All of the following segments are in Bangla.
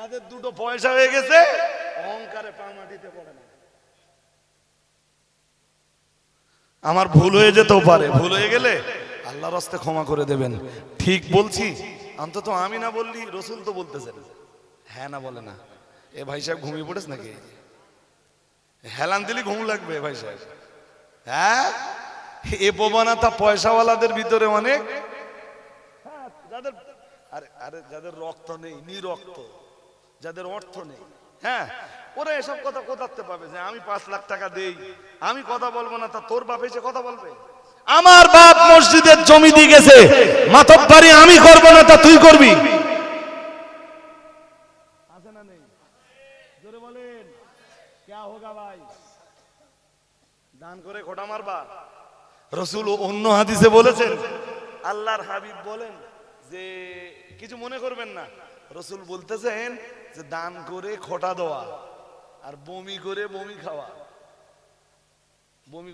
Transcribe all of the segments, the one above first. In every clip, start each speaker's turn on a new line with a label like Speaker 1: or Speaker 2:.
Speaker 1: যাদের দুটো পয়সা হয়ে গেছে অহংকারে পা মাটিতে পড়ে না। আমার ভুল হয়ে যেতেও পারে, ভুল হয়ে গেলে আল্লাহর রাস্তে ক্ষমা করে দেবেন। ঠিক বলছি অন্তত আমি না বললি রসুল তো বলতেছেন। হ্যাঁ না বলে না? এ ভাই সাহেব ঘুমিয়ে পড়েছ নাকি? হেলান দিলি ঘুম লাগবে ভাই সাহেব। হ্যাঁ, এ প্রবণতা পয়সাওয়ালাদের ভিতরে অনেক, যাদের যাদের রক্ত নেই, নিরক্ত, যাদের অর্থ নেই, হ্যাঁ ওরা এসব কথা কোথাতে পাবে যে আমি 5 লাখ টাকা দেই, আমি কথা বলবো না, তা তোর বাপ এসে কথা বলবে? আমার বাপ মসজিদের জমি দিয়ে গেছে, মাতব্বরি আমি করব না, তা তুই করবি? আছে না নেই? জোরে বলেন, क्या होगा ভাই? দান করে খোটা মারবা? রাসূল অন্য হাদিসে বলেছেন, আল্লাহর হাবিব বলেন যে কিছু মনে করবেন না, রাসূল বলতেছেন যে দান করে খোটা দেওয়া আর বমি করে বমি খাওয়া, বমি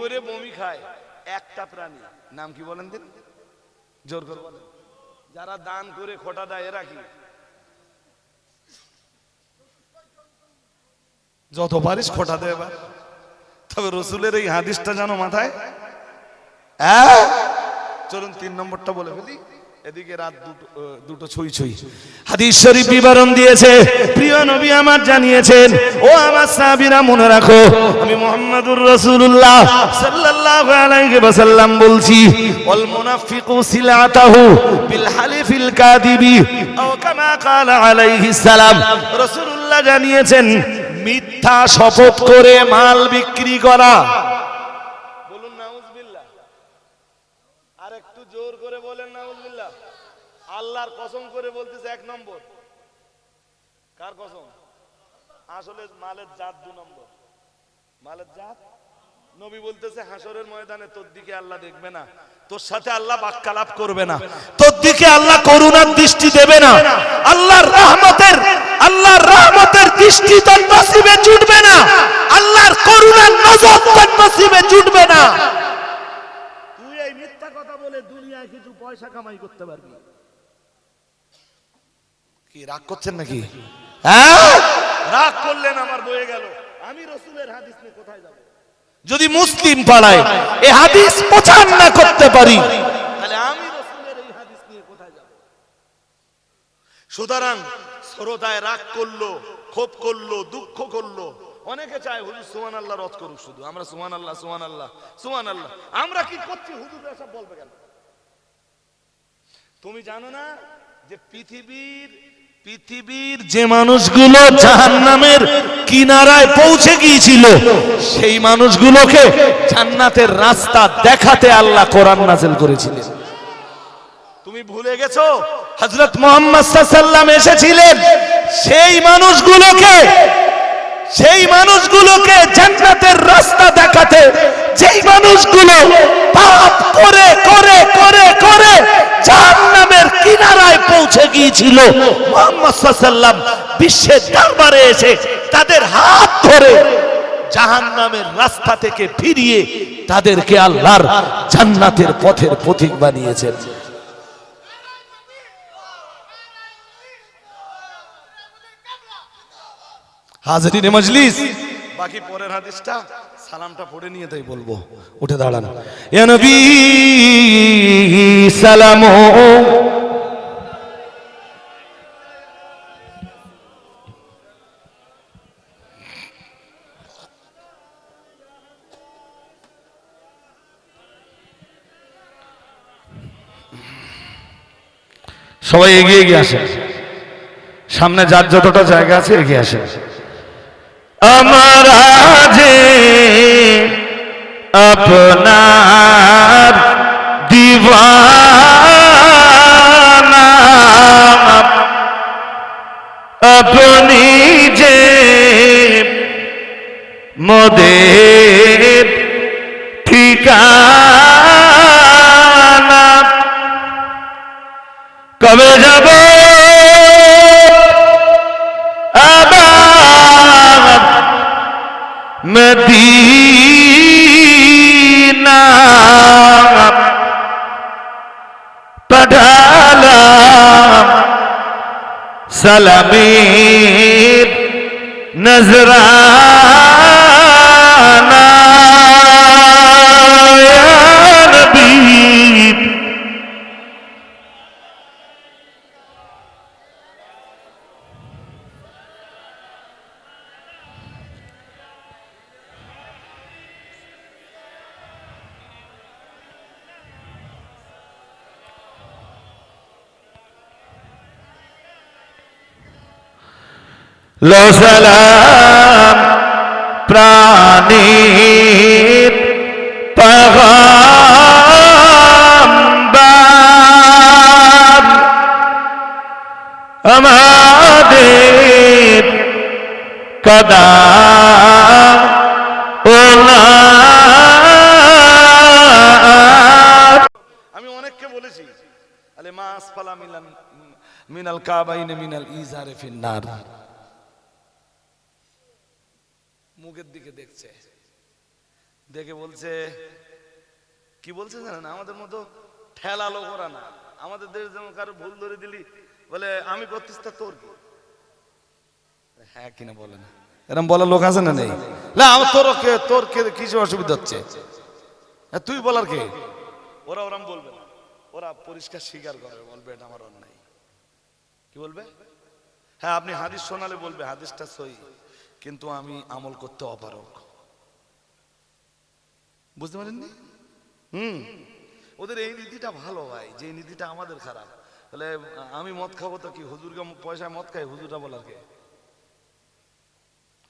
Speaker 1: করে বমি খায় একটা প্রাণী, নাম কি বলেন দিন? জোর করে বলেন। যারা দান করে খোটা দেয় এরা কি? যত পারিস খোটা দে এবার। তবে রসুলের এই হাদিসটা জানো মাথায়? চলুন 3 নম্বরটা বলে ফেলি, এদিকে রাত দুটো ছুঁই ছুঁই। হাদিস শরীফ বিবরণ দিয়েছে, প্রিয় নবী আমার জানিয়েছেন, ও আমার সাহাবীরা মনে রাখো, আমি মুহাম্মাদুর রাসূলুল্লাহ সাল্লাল্লাহু আলাইহি ওয়াসাল্লাম বলছি, ওয়াল মুনাফিকু সিলাতাহু বিল হালিফিল কাযিবি আও কামা ক্বালা আলাইহিস সালাম। রাসূলুল্লাহ জানিয়েছেন মিথ্যা শপথ করে মাল বিক্রি করা। বলুন নাউজুবিল্লাহ, আর একটু জোর করে বলেন নাউজুবিল্লাহ। আল্লাহর কসম করে বলতেছে 1 নম্বর। কার কসম? আসলে মালের জাত 2 নম্বর। মালের জাত, নবী বলতেছে হাসরের ময়দানে তোর দিকে আল্লাহ দেখবে না, তোর সাথে আল্লাহ বাক্যালাপ করবে না, তোর দিকে আল্লাহ করুণার দৃষ্টি দেবে না, আল্লাহর রহমতের দৃষ্টি তোর নসিবে জুটবে না, আল্লাহর করুণার নজর তোর নসিবে জুটবে না। তুই এই মিথ্যা কথা বলে দুনিয়ায় কিছু পয়সা কামাই করতে পারবি? কি রাগ করছেন নাকি? হ্যাঁ, রাগ করলেন আমার বয়ে গেল। আমি রাসূলের হাদিস নিয়ে কোথায় যাব? যদি মুসলিম পাড়ায় এই হাদিস প্রচার না করতে পারি, তাহলে আমি রাসূলের এই হাদিস নিয়ে কোথায় যাব? সুতরাং শ্রোতায় রাগ করলো, ক্ষোভ করলো, দুঃখ করলো, অনেকে চায় হুজুর সুবহানাল্লাহ রদ করুক, শুধু আমরা সুবহানাল্লাহ সুবহানাল্লাহ সুবহানাল্লাহ। আমরা কি করছি? হুজুর এসব বলবে কেন? তুমি জানো না যে পৃথিবীর যে মানুষগুলো জাহান্নামের কিনারায় পৌঁছে গিয়েছিল, সেই মানুষগুলোকে জান্নাতের রাস্তা দেখাতে আল্লাহ কোরআন নাযিল করেছিলেন। তুমি ভুলে গেছো? হযরত মুহাম্মদ সাল্লাল্লাহু আলাইহি ওয়াসাল্লাম এসেছিলেন সেই মানুষগুলোকে জান্নাতের রাস্তা দেখাতে, যেই মানুষগুলো পাপ করে করে করে করে জাহান্নামের কিনারায় পৌঁছে গিয়েছিল, মুহাম্মদ সাল্লাল্লাহু আলাইহি ওয়াসাল্লাম বিশ্বের দরবারে এসে তাদের হাত ধরে জাহান্নামের রাস্তা থেকে ফিরিয়ে তাদেরকে আল্লাহর জান্নাতের পথের পথিক বানিয়েছেন। হাজরিনে মজলিস, বাকি পরের হাদিসটা সালামটা পড়ে নিয়ে তাই বলবো। উঠে দাঁড়ান। ইয়া নবী সালাম, সবাই এগিয়ে এগিয়ে আসেন, সামনে যার যতটা জায়গা আছে এগিয়ে আসেন। আমার আজে আপনার দিওয়ানা, আপনি যে মোদের ঠিকানা, কবে যাব মদিনা, পাঠালাম সালামের নজরানা ইয়া নবী লো সালাম প্রাণীর পয়গম্বর আমাদের কদম ওলার। আমি অনেককে বলেছি আলে মা আসফালা মিনাল কাবাইন মিনাল ইজারে ফিন্নার। মুখের দিকে দেখছে, দেখে বলছে কি বলছে জানেন, আমাদের মতো ঠেলা লোক ওরা না। আমাদের দেশ যেমন কারো ভুল ধরে দিলি বলে আমি করতিস তা তোর কি, হ্যাঁ কিনা বলে না, এরকম বলার লোক আছে না নেই? না তোর কিছু অসুবিধা হচ্ছে তুই বলার কে? ওরা ওরম বলবে না, ওরা পরিষ্কার স্বীকার করে, বলবে এটা আমার অন্যায়। কি বলবে? হ্যাঁ আপনি হাদিস শোনালে বলবে হাদিসটা সহি, কিন্তু আমি আমল করতে অপারগ। বুঝতে পারেননি? ওদের এই নীতিটা ভালো ভাই, যে নীতিটা আমাদের খারাপ। তাহলে আমি মদ খাবো তো কি, হুজুরকে পয়সায় মদ খাই, হুজুরটা বলার কে?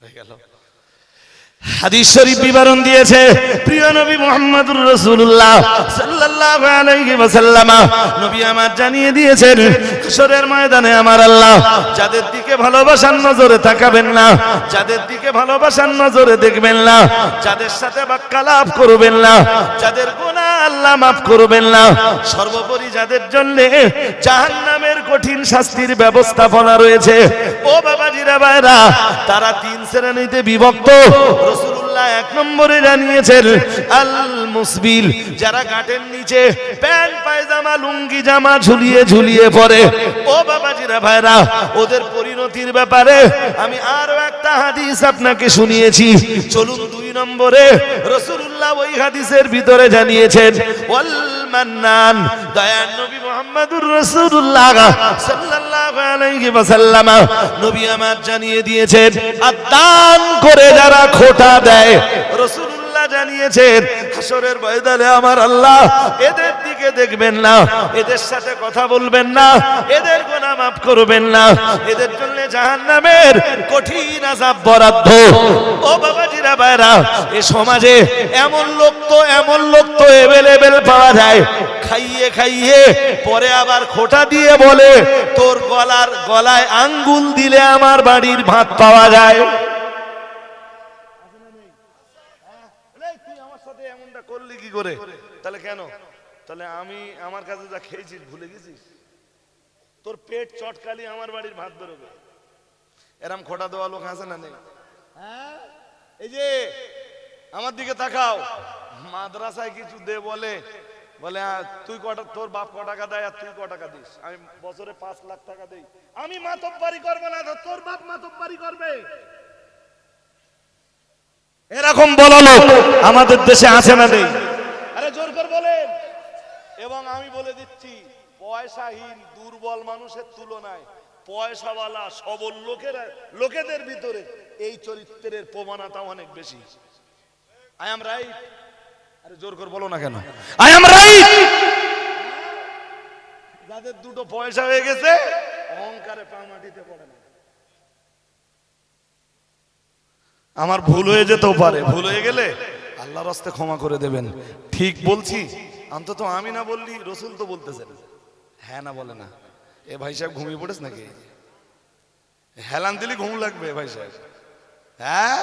Speaker 1: হয়ে গেল। হাদিস শরীফ বিবরণ দিয়েছে প্রিয় নবী মুহাম্মদুর রাসূলুল্লাহ সাল্লাল্লাহু আলাইহি ওয়াসাল্লাম। নবী আমার জানিয়ে দিয়েছেন হাশরের ময়দানে আমার আল্লাহ যাদের দিকে ভালোবাসার নজরে তাকাবেন না, যাদের দিকে ভালোবাসার নজরে দেখবেন না, যাদের সাথে বাক্যালাপ করবেন না, যাদের গুনাহ আল্লাহ মাফ করবেন না, সর্বোপরি যাদের জন্য জাহান্নামের কঠিন শাস্তির ব্যবস্থাপনা রয়েছে, ও বাবাজিরা ভাইরা, তারা তিন শ্রেণীতে বিভক্ত। রাসূলুল্লাহ এক নম্বরে জানিয়েছেন আল মুসবিল, যারা গাঁটের নিচে প্যান্ট পায়জামা লুঙ্গি জামা ঝুলিয়ে ঝুলিয়ে পরে। ও বাবাজিরা ভাইরা, ওদের পরিণতির ব্যাপারে আমি আরো একটা হাদিস আপনাকে শুনিয়েছি। চলুন দুই নম্বরে রাসূলুল্লাহ ওই হাদিসের ভিতরে জানিয়েছেন ওয়াল মান্নান, দয়ার নবী মুহাম্মদুর রাসূলুল্লাহ সাল্লাল্লাহু আলাইহি ওয়াসাল্লাম নবী আমার জানিয়ে দিয়েছেন দান করে যারা খোটা দেয়, রাসূলুল্লাহ জানিয়েছেন হাশরের ময়দানে আমার আল্লাহ এদের দিকে দেখবেন না, এদের সাথে কথা বলবেন না, এদের গুনাহ মাফ করবেন না, এদের জন্য জাহান্নামের কঠিন আযাব বরাদ্দ। ও বাবাজিরা ভাইরা, এই সমাজে এমন লোক তো এভেলেবেল পাওয়া যায়, খাইয়ে খাইয়ে পরে আবার খোটা দিয়ে বলে তোর গলায় আঙ্গুল দিলে আমার বাড়ির ভাত পাওয়া যায়। তুই আমার সাথে এমনটা করলি কি করে? তাহলে কেন? তাহলে আমি আমার কাছে যা খেয়েছিস ভুলে গেছিস? তোর পেট চটকালি আমার বাড়ির ভাত বেরোবে। এরম খোটা দেওয়া লোক আছে না নেই? হ্যাঁ, এই যে আমার দিকে তাকাও, মাদ্রাসায় কিছু দে বলে তুই তোর বাপ ক টাকা দেয় আর তুই ক টাকা দিস? আমি বছরে 5 লাখ টাকা দেই, আমি মাতব্বারি করবো না, তোর বাপ মাতব্বারি করবে। এরকম বলা লোক আমাদের দেশে আছে না নেই? আরে জোর করে বলেন। এবং আমি বলে দিচ্ছি, পয়সাহীন দুর্বল মানুষের তুলনায় পয়সাওয়ালা সবল লোকেদের ভিতরে এই চরিত্রের প্রবণতা অনেক বেশি। I am right? আরে জোর করে বলো না কেন? I am right? যাদের দুটো পয়সা হয়ে গেছে অহংকারে পা মাটিতে পড়ে না। আমার ভুল হয়ে যেতেও পারে, ভুল হয়ে গেলে আল্লাহর রাস্তায় ক্ষমা করে দেবেন। ঠিক বলছি? অন্তত আমি না বললি রসুল তো বলতেছেন। হ্যাঁ না বলে না? এ ভাই সাহেব ঘুমিয়ে পড়েছ নাকি? হেলান দিলি ঘুম লাগবে ভাই সাহেব। হ্যাঁ,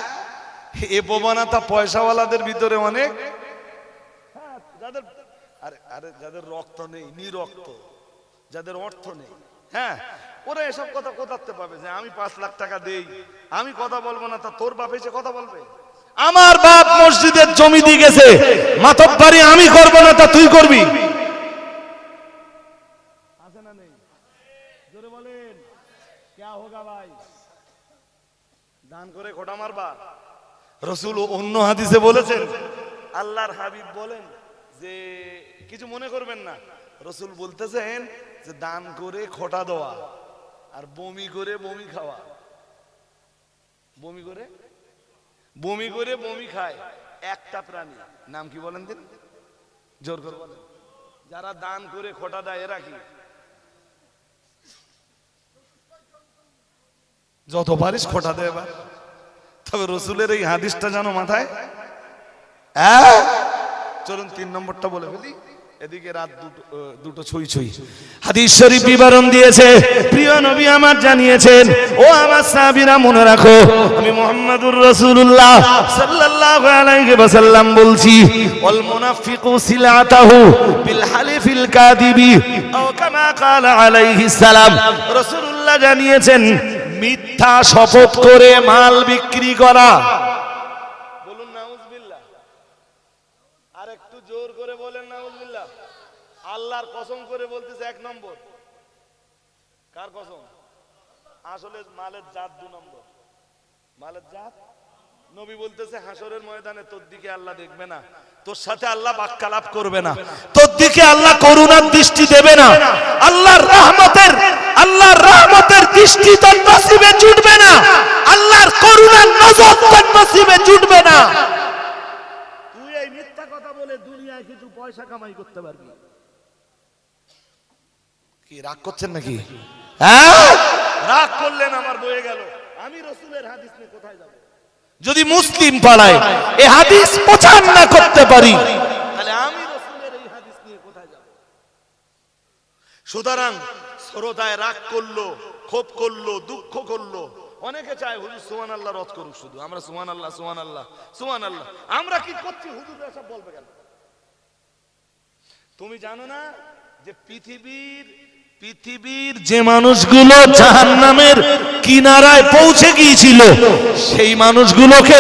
Speaker 1: এ প্রবণতা পয়সাওয়ালাদের ভিতরে অনেক। যাদের রক্ত নেই, নিরক্ত, যাদের অর্থ নেই, হ্যাঁ, ওরা এসব কথা কোথাতে পাবে যে আমি 5 লাখ টাকা দেই, আমি কথা বলবো না, তা তোর বাপ এসে কথা বলবে? আমার বাপ মসজিদের জমি দিয়ে গেছে, মাতব্বারি আমি করবো না, তা তুই করবি? আছে না নেই? জোরে বলেন। क्या होगा भाई? দান করে খোটা মারবা? রাসূল অন্য হাদিসে বলেছেন, আল্লাহর হাবিব বলেন যে কিছু মনে করবেন না, রাসূল বলতেছেন যে দান করে খোটা দেওয়া আর বমি করে বমি খাওয়া, বমি করে বমি খায় একটা প্রাণী, নাম কি বলেন দিন? জোর করে বলেন। যারা দান করে খোটা দেয় এরা কি? যত পারিস খোটা দে এবার। তবে রসুলের এই হাদিসটা জানো মাথায়? চলুন 3 নম্বরটা বলে ফেলি, এদিকে রাত দুটো ছুঁই ছুঁই। হাদিস শরীফ বিবরণ দিয়েছে, প্রিয় নবী আমার জানিয়েছেন, ও আমার সাহাবীরা মনে রাখো, আমি মুহাম্মাদুর রাসূলুল্লাহ সাল্লাল্লাহু আলাইহি ওয়াসাল্লাম বলছি, ওয়াল মুনাফিকু সিলাতাহু বিল হালিফিল কাযিবি আও কামা ক্বালা আলাইহিস সালাম। রাসূলুল্লাহ জানিয়েছেন মিথ্যা শপথ করে মাল বিক্রি করা। বলুন নাউজুবিল্লাহ, আর একটু জোর করে বলেন নাউজুবিল্লাহ। আল্লাহর কসম করে বলতেছে 1 নম্বর। কার কসম? আসলে মালের জাত 2 নম্বর। মালের জাত নবী বলতেছে হাসরের ময়দানে তোর দিকে আল্লাহ দেখবে না, তোর সাথে আল্লাহ বাক্যালাপ করবে না, তোর দিকে আল্লাহ করুণার দৃষ্টি দেবে না, আল্লাহর রহমতের দৃষ্টি তোর নসিবে জুটবে না, আল্লাহর করুণার নজর তোর নসিবে জুটবে না। তুই এই মিথ্যা কথা বলে দুনিয়ায় কিছু পয়সা কামাই করতে পারবি? কি রাগ করছেন নাকি? রাগ করলেন আমার বয়ে গেল। আমি রাসূলের হাদিস নিয়ে কোথায় যাব? যদি মুসলিম পাড়ায় এই হাদিস প্রচার না করতে পারি, তাহলে আমি রাসূলের এই হাদিস নিয়ে কোথায় যাব? সুতরাং শ্রোতায় রাগ করলো, ক্ষোভ করলো, দুঃখ করলো, অনেকে চায় হুজুর সুবহানাল্লাহ রদ করুক, শুধু আমরা সুবহানাল্লাহ সুবহানাল্লাহ সুবহানাল্লাহ। আমরা কি করছি? হুজুর এসব বলবে কেন? তুমি জানো না যে পৃথিবীর যে মানুষগুলো জাহান্নামের কিনারায় পৌঁছে গিয়েছিল, সেই মানুষগুলোকে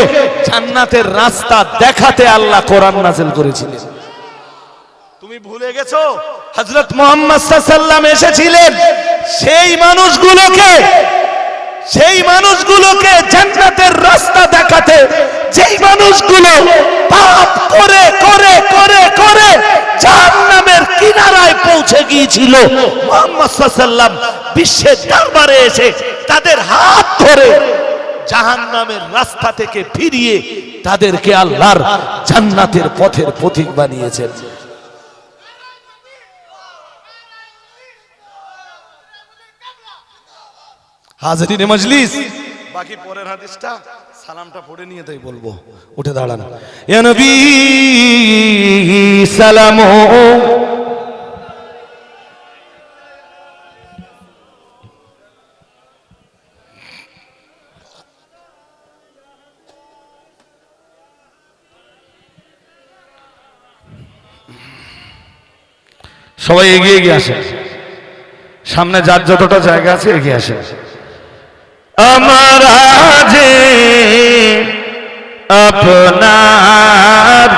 Speaker 1: জান্নাতের রাস্তা দেখাতে আল্লাহ কোরআন নাযিল করেছিলেন। তুমি ভুলে গেছো হযরত মুহাম্মদ সাল্লাল্লাহু আলাইহি ওয়াসাল্লাম এসেছিলেন সেই মানুষগুলোকে জান্নাতের রাস্তা দেখাতে, যেই মানুষগুলো পাপ করে করে করে করে জাহান্নামের কিনারায় পৌঁছে গিয়েছিল, মুহাম্মদ সাল্লাল্লাহু আলাইহি ওয়াসাল্লাম বিশ্বের দরবারে এসে তাদের হাত ধরে জাহান্নামের রাস্তা থেকে ফিরিয়ে তাদেরকে আল্লাহর জান্নাতের পথের পথিক বানিয়েছেন। হাজরিনে মজলিস, বাকি পরের হাদিসটা সালামটা পড়ে নিয়ে তাই বলবো। উঠে দাঁড়ান। ইয়া নবী সালাম, সবাই এগিয়ে এগিয়ে আসেন, সামনে যার যতটা জায়গা আছে এগিয়ে আসেন। আমার আজে আপনার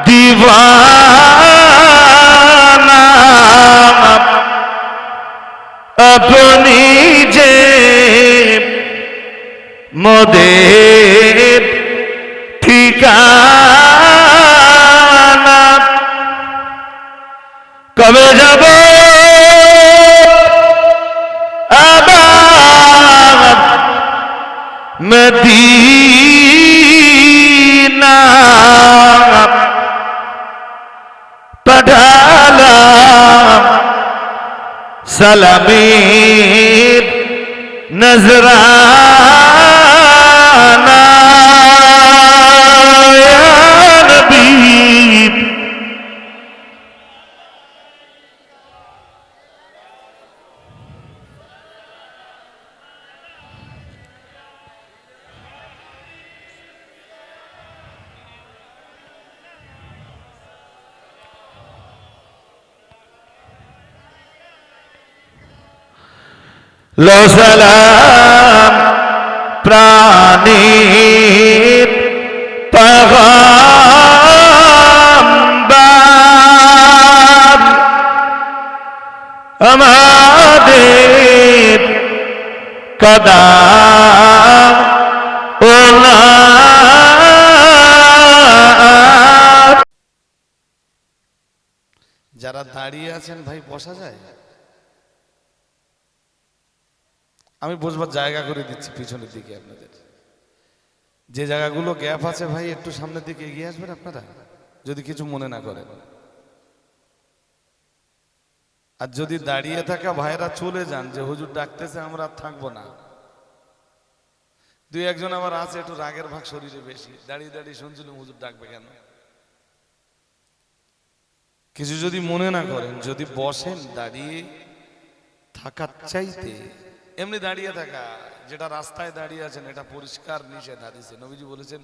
Speaker 1: দিওয়ানা, আপনি যে মোদের ঠিকানা, কবে যাব আবার মদিনা, পাঠালাম সালামের নজরানা, ইয়া নবী লো সালাম প্রাণীর পয়গম্বর, আমাদের কদা ওলা। যারা দাঁড়িয়ে আছেন ভাই বসা যায়? আমি বসবার জায়গা করে দিচ্ছি পিছনের দিকে আপনাদের। যে জায়গাগুলো গ্যাপ আছে ভাই একটু সামনের দিকে এগিয়ে আসবেন আপনারা, যদি কিছু মনে না করেন। আর যদি দাঁড়িয়ে থাকা ভাইরা চলে যান যে হুজুর ডাকতেছে আমরা আর থাকবো না, দুই একজন আবার আছে একটু রাগের ভাগ শরীরে বেশি, দাঁড়িয়ে দাঁড়িয়ে শুনছিলাম হুজুর ডাকবে কেন। কিছু যদি মনে না করেন, যদি বসেন দাঁড়িয়ে থাকার চাইতে এমনি দাঁড়িয়ে থাকা, যেটা রাস্তায় দাঁড়িয়ে আছেন এটা পরিষ্কার নিষেধ হাদিসে। নবীজি বলেছেন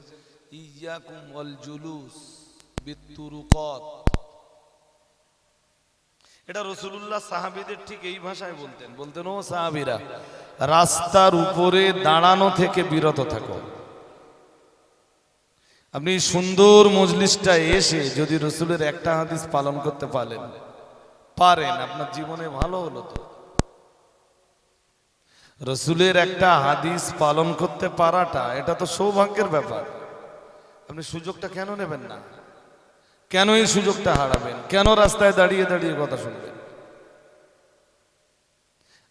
Speaker 1: ইয়াকুম ওয়াল জুলুস বিতুরুকাত। এটা রাসূলুল্লাহ সাহাবীদের ঠিক এই ভাষায় বলতেন, বলতেন ও সাহাবীরা রাস্তার উপরে দাঁড়ানো থেকে বিরত থাকো। আপনি সুন্দর মজলিসটা এসে যদি রাসূলের একটা হাদিস পালন করতে পারেন আপনার জীবনে ভালো হলো। তো রাসূলের একটা হাদিস পালন করতে পারাটা এটা তো সৌভাগ্যের ব্যাপার। আপনি সুযোগটা কেন নেবেন না? কেন এই সুযোগটা হারাবেন? কেন রাস্তায় দাঁড়িয়ে দাঁড়িয়ে কথা শুনবেন?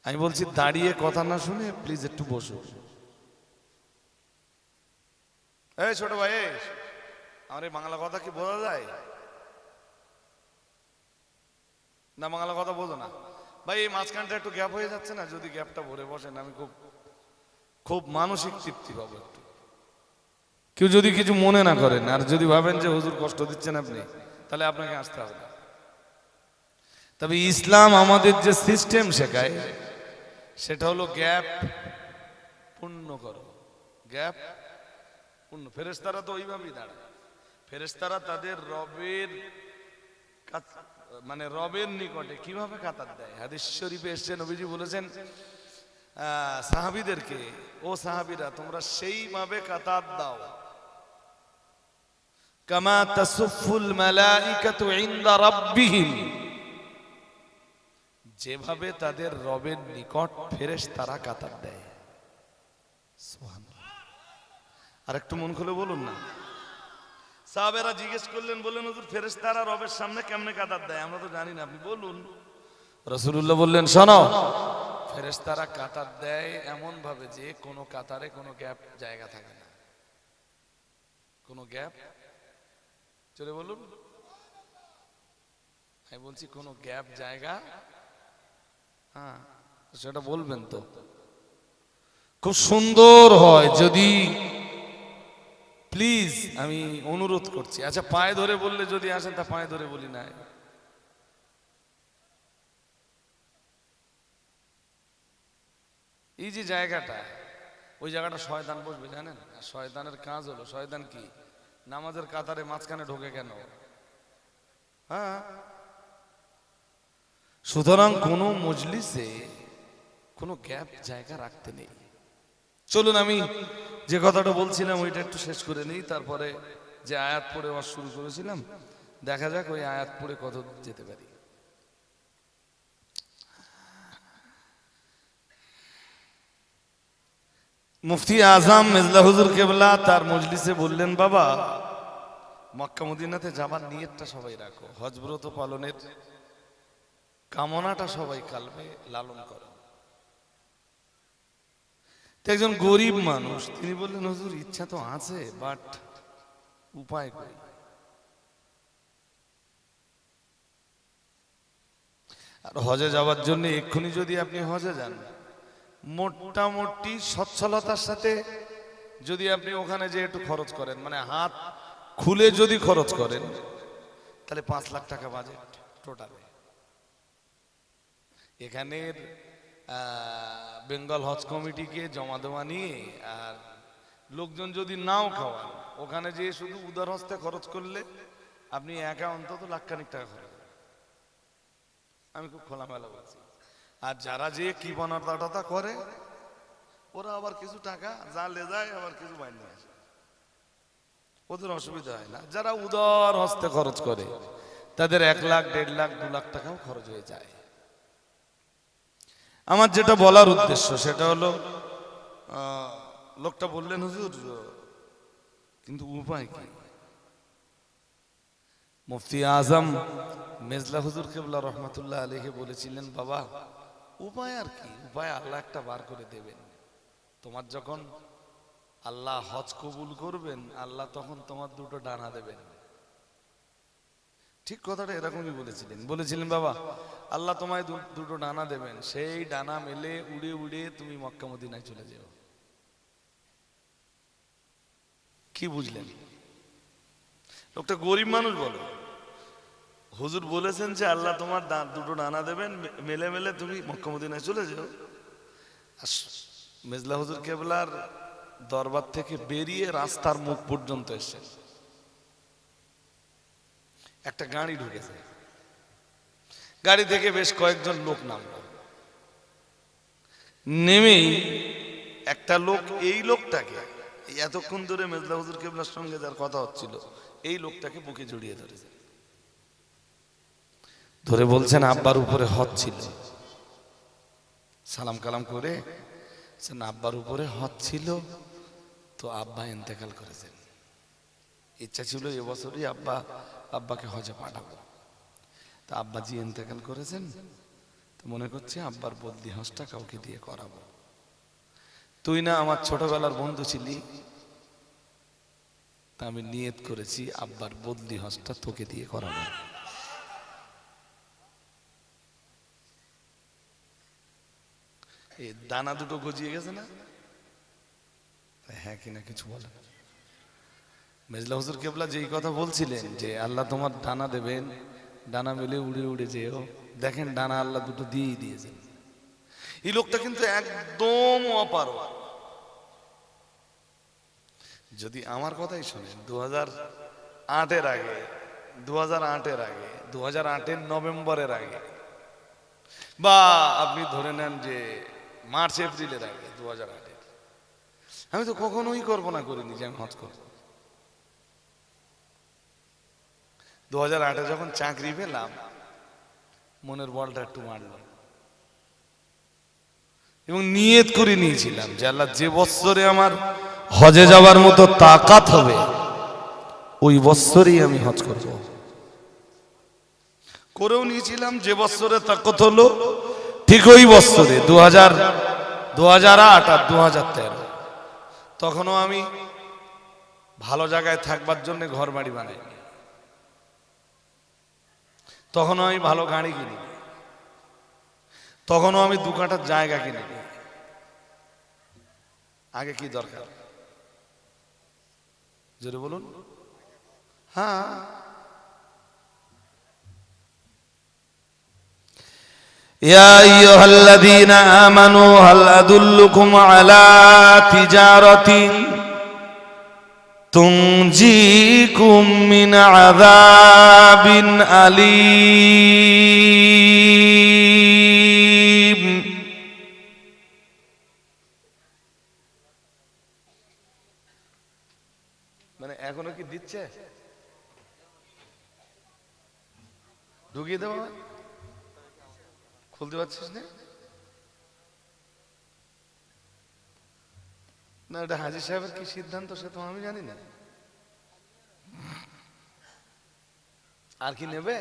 Speaker 1: আমি বলছি দাঁড়িয়ে কথা না শুনে প্লিজ একটু বসুন। এই ছোট ভাই, আমার এই বাংলা কথা কি বোঝা যায় না? বাংলা কথা বোঝো না ভাই? এই মাঝখানটা একটু গ্যাপ হয়ে যাচ্ছে না, যদি গ্যাপটা ভরে বসেন আমি খুব মানসিক তৃপ্তি পাবো একটু। কেউ যদি কিছু মনে না করেন, আর যদি ভাবেন যে হুজুর কষ্ট দিচ্ছেন আপনি, তাহলে আপনাকে আসতে হবে না। তবে ইসলাম আমাদের যে সিস্টেম শেখায় সেটা হলো গ্যাপ পূর্ণ করো, গ্যাপ পূর্ণ। ফেরেশতারা তো ওইভাবেই দাঁড়ায়। ফেরেশতারা তাদের রবের মানে রবের নিকটে কিভাবে কাতার দেয়? হাদিস শরীফে এসেছে, নবীজি বলেছেন সাহাবীদেরকে, ও সাহাবীরা তোমরা সেইভাবে কাতার দাও কামা তাসুফুল মালাইকাতু ইনদা রাব্বিহিম, যেভাবে তাদের রবের নিকট ফেরেশতারা কাতার দেয়। সুবহানাল্লাহ। আর একটু মন খুলে বলুন না। সাহাবেরা জিজ্ঞেস করলেন, বললেন হুজুর ফেরেশতারা রবের সামনে কেমনে কাতার দেয়? আমরা তো জানি না, আপনি বলুন। রাসূলুল্লাহ বললেন শোনো, ফেরেশতারা কাতার দেয় এমন ভাবে যে কোনো কাতারে কোনো গ্যাপ জায়গা থাকে না, কোনো গ্যাপ। চলে বলুন। আমি বলছি কোনো গ্যাপ জায়গা, হ্যাঁ সেটা বলবেন তো। খুব সুন্দর হয় যদি, প্লিজ আমি অনুরোধ করছি। আচ্ছা পায়ে ধরে বললে যদি আসেন তা পায়ে ধরে বলি না। এই যে জায়গাটা, ওই জায়গাটা শয়তান বসবে জানেন? আর শয়তানের কাজ হলো, শয়তান কি নামাজের কাতারে মাঝখানে ঢোকে কেন? হ্যাঁ, সুতরাং কোন মজলিসে কোনো গ্যাপ জায়গা রাখতে নেই। চলুন আমি যে কথাটা বলছিলাম ওইটা একটু শেষ করে নিই, তারপরে যে আয়াত পড়ে ওয়াজ শুরু করেছিলাম দেখা যাক ওই আয়াত পড়ে কত যেতে পারি। মুফতি আজম মেজলা হুজুর কেবলা তার মজলিসে বললেন, বাবা মক্কা মদিনাতে যাবার নিয়তটা সবাই রাখো, হজ ব্রত পালনের কামনাটা সবাই কালবে লালন করো। একজন গরিব মানুষ তিনি বললেন, হুজুর ইচ্ছা তো আছে বাট উপায় কই? আর হজে যাওয়ার জন্য এক্ষুনি যদি আপনি হজে যান, মোটামুটি সচ্ছলতার সাথে যদি আপনি ওখানে যে একটু খরচ করেন, মানে হাত খুলে যদি খরচ করেন, তাহলে 5 লাখ টাকা বাজেট টোটালে। এখানের বেঙ্গল হজ কমিটিকে জমা দেওয়া নিয়ে আর লোকজন যদি নাও খাওয়ান, ওখানে যে শুধু উদার হস্তে খরচ করলে আপনি একা অন্তত লাখখানিক টাকা খরচ। আমি খুব খোলামেলা বলছি। আর যারা যে কি বানাটা করে ওরা আবার কিছু টাকা যা লে যায়, আবার কিছু বাইরে নিয়ে আসে, ওদের অসুবিধা হয় না। যারা উদার হস্তে খরচ করে তাদের 1 লাখ 1.5 লাখ 2 লাখ টাকাও খরচ হয়ে যায়। আমার যেটা বলার উদ্দেশ্য সেটা হলো লোকটা বললেন হুজুর কিন্তু উপায় কি? মুফতি আজম মেজলা হুজুর কেবলা রহমাতুল্লাহ আলাইহি বলেছিলেন, বাবা উপায় আর কি, উপায় আল্লাহ একটা বার করে দেবেন। তোমার যখন আল্লাহ হজ কবুল করবেন, আল্লাহ তখন তোমার দুটো ডানা দেবেন। ঠিক কথাটা এরকমই বলেছিলেন বাবা আল্লাহ তোমায় দুটো ডানা দেবেন, সেই ডানা মেলে উড়ে উড়ে তুমি মক্কা মদিনায় চলে যাও। কি বুঝলেন? লোকটা গরিব মানুষ বলো, হুজুর বলেছেন যে আল্লাহ তোমার দুটো ডানা দেবেন, মেলে মেলে তুমি মক্কা মদিনায় চলে যাও। মেজলা হুজুর কেবলার দরবার থেকে বেরিয়ে রাস্তার মুখ পর্যন্ত এসেছেন, একটা গাড়ি ঢুকেছে, গাড়ি থেকে বেশ কয়েকজন লোক নামলো। নেমেই একটা লোক এই লোকটাকে, এতক্ষণ ধরে মেজলা হুজুর কেবলার সঙ্গে যার কথা হচ্ছিল, এই লোকটাকে বুকে জড়িয়ে ধরেছে, ধরে বলছেন আব্বার উপরে হজ ছিল। সালাম কালাম করে আব্বার উপরে হজ ছিল, তো আব্বা ইন্তেকাল করেছেন। ইচ্ছা ছিল এবছরই আব্বাকে হজে পাঠাবো, তা আব্বাজি ইন্তেকাল করেছেন, তো মনে করছে আব্বার বদলি হজটা কাউকে দিয়ে করাবো। তুই না আমার ছোটবেলার বন্ধু ছিলি, তা আমি নিয়ত করেছি আব্বার বদলি হজটা তোকে দিয়ে করাবো। এই দানা দুটো গজিয়ে গেছে না? হ্যাঁ কিনা কিছু বলে। মেজলা হুজুর কেবলা যেই কথা বলছিলেন যে আল্লাহ তোমার ডানা দেবেন, ডানা মেলে উড়ে উড়ে যেও, দেখেন ডানা আল্লাহ দুটো দিয়েই দিয়েছেন। এই লোকটা কিন্তু একদম অপারগ। যদি আমার কথাই শোনেন, 2008-এর আগে, 2008-এর নভেম্বরের আগে, বা আপনি ধরে নেন যে মার্চ এপ্রিলের আগে 2008-এর, আমি তো কখনোই কল্পনা করিনি যে আমি হজ করব। 2008-এ যখন চাকরি পেলাম, মনের বলটা একটু মারলাম এবং নিয়ত করে নিয়েছিলাম যে আল্লাহ যে বছরে আমার হজে যাওয়ার মতো তাকাত হবে, ওই বছরেই আমি হজ করব। করেও নিয়েছিলাম, যে বছরে তাকাত হলো ঠিক ওই বছরে 2008 আর 2013, তখনও আমি ভালো জায়গায় থাকবার জন্য ঘর বাড়ি বানাইনি, তখনও আমি ভালো গাড়ি কিনি, তখনও আমি 2 কাঠার জায়গা কিনি। আগে কি দরকার জোরে বলুন? হ্যাঁ, ইয়া আইয়ুহাল্লাযীনা আমানু হাল আদুল্লুকুম আলা তিজারাতিন তুনজিকুম মিন আযাবিন আলীম। মানে এখনো কি দিচ্ছে? ঢুকিয়ে দেবো, খুলতে পারছিস না? না, এটা হাজী সাহেবের কি সিদ্ধান্ত সে তো আমি জানি না। আর কি নেবে?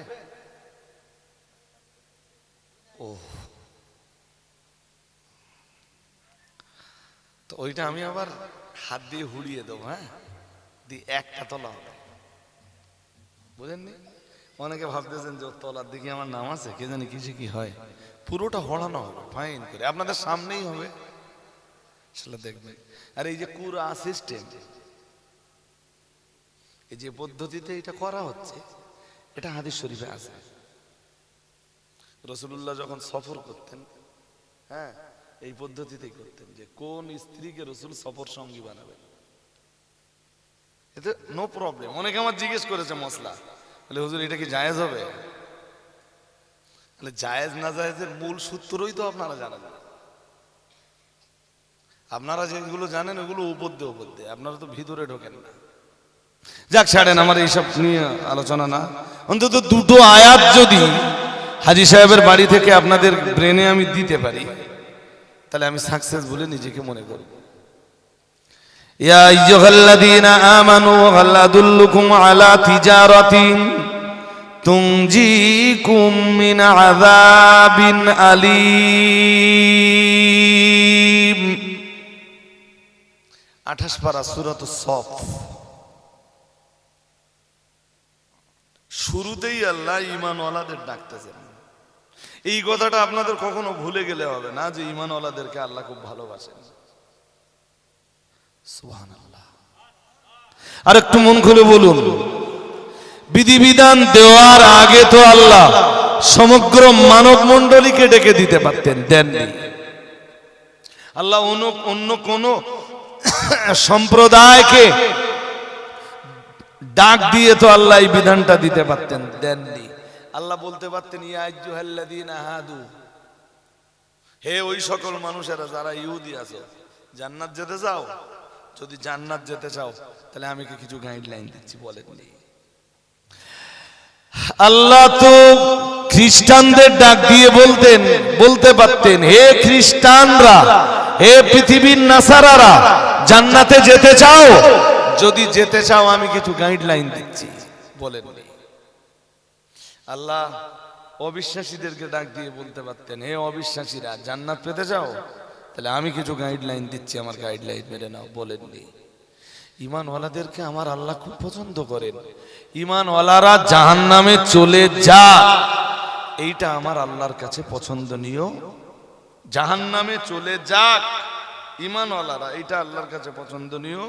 Speaker 1: ও, তো ওইটা আমি আবার হাত দিয়ে হুড়িয়ে দেবো। হ্যাঁ, দিয়ে একটা তলা হবে, বুঝেননি? অনেকে ভাবতেছেন যে তলার দিকে আমার নাম আছে, কে জানি কিছু কি হয়। পুরোটা হড়ানো হবে ফাইন করে, আপনাদের সামনেই হবে, সেটা দেখবেন। আর এই যে কুরআ সিস্টেম, এই যে পদ্ধতিতে এটা করা হচ্ছে, এটা হাদিস শরীফে আছে। রাসূলুল্লাহ যখন সফর করতেন, হ্যাঁ, এই পদ্ধতিতেই করতেন যে কোন স্ত্রীকে রাসূল সফর সঙ্গী বানাবেন। এতে নো প্রবলেম। অনেকে আমার জিজ্ঞেস করেছে মশলা, বলে হুজুর এটা কি জায়েজ হবে? তাহলে জায়েজ না জায়েজের মূল সূত্রই তো আপনারা জানেন। আপনারা যেগুলো জানেন ওগুলো উপর দিয়ে, আপনারা তো ভিতরে ঢোকেন না। যাক ছাড়েন, আমার এইসব নিয়ে আলোচনা না। অন্তত 2টো আয়াত যদি হাজী সাহেবের বাড়ি থেকে আপনাদের ব্রেনে আমি দিতে পারি, তাহলে আমি সাকসেস বলে নিজেকে মনে করব। ইয়া আইয়ুহাল্লাযীনা আমানু হাল আদুল্লুকুম আলা তিজারাতিন তুনজিকুম মিন আযাবিন আলীম। 28 পারা সূরাতুস সফ। শুরুতেই আল্লাহ ঈমানওয়ালাদের ডাকতেছেন। এই কথাটা আপনাদের কখনো ভুলে গেলে হবে না যে ঈমানওয়ালাদেরকে আল্লাহ খুব ভালোবাসেন। সুবহানাল্লাহ। আর একটু মন খুলে বলুন, বিধিবিধান দেওয়ার আগে তো আল্লাহ সমগ্র মানব মণ্ডলীকে ডেকে দিতে পারতেন, দেননি। আল্লাহ অন্য কোন সম্প্রদায়কে ডাক দিয়ে তো আল্লাহ এই বিধানটা দিতে পারতেন, দেননি। আল্লাহ বলতে পারতেন ইয়া আইয়ুহাল্লাযীনা হাদু, হে ওই সকল মানুষেরা যারা ইহুদি আছে, জান্নাত যেতে চাও? যদি জান্নাত যেতে চাও তাহলে আমি কি কিছু গাইডলাইন দিচ্ছি, বলেননি। আল্লাহ তো খ্রিস্টানদের ডাক দিয়ে বলতে পারতেন হে খ্রিস্টানরা, হে পৃথিবীর নাসারারা, জান্নাতে যেতে চাও? যদি যেতে চাও আমি কিছু গাইডলাইন দিচ্ছি, বলেননি। আল্লাহ অবিশ্বাসীদেরকে ডাক দিয়ে বলতে পারতেন হে অবিশ্বাসীরা, জান্নাত পেতে চাও? তাহলে আমি কিছু গাইডলাইন দিচ্ছি, আমার গাইডলাইন মেনে নাও, বলেননি। ঈমানওয়ালাদেরকে আমার আল্লাহ খুব পছন্দ করেন। ঈমানওয়ালারা জাহান্নামে চলে যা, এইটা আমার আল্লাহর কাছে পছন্দনীয়। জাহান্নামে চলে যাক ঈমানওয়ালারা, এইটা আল্লাহর কাছে পছন্দনীয়।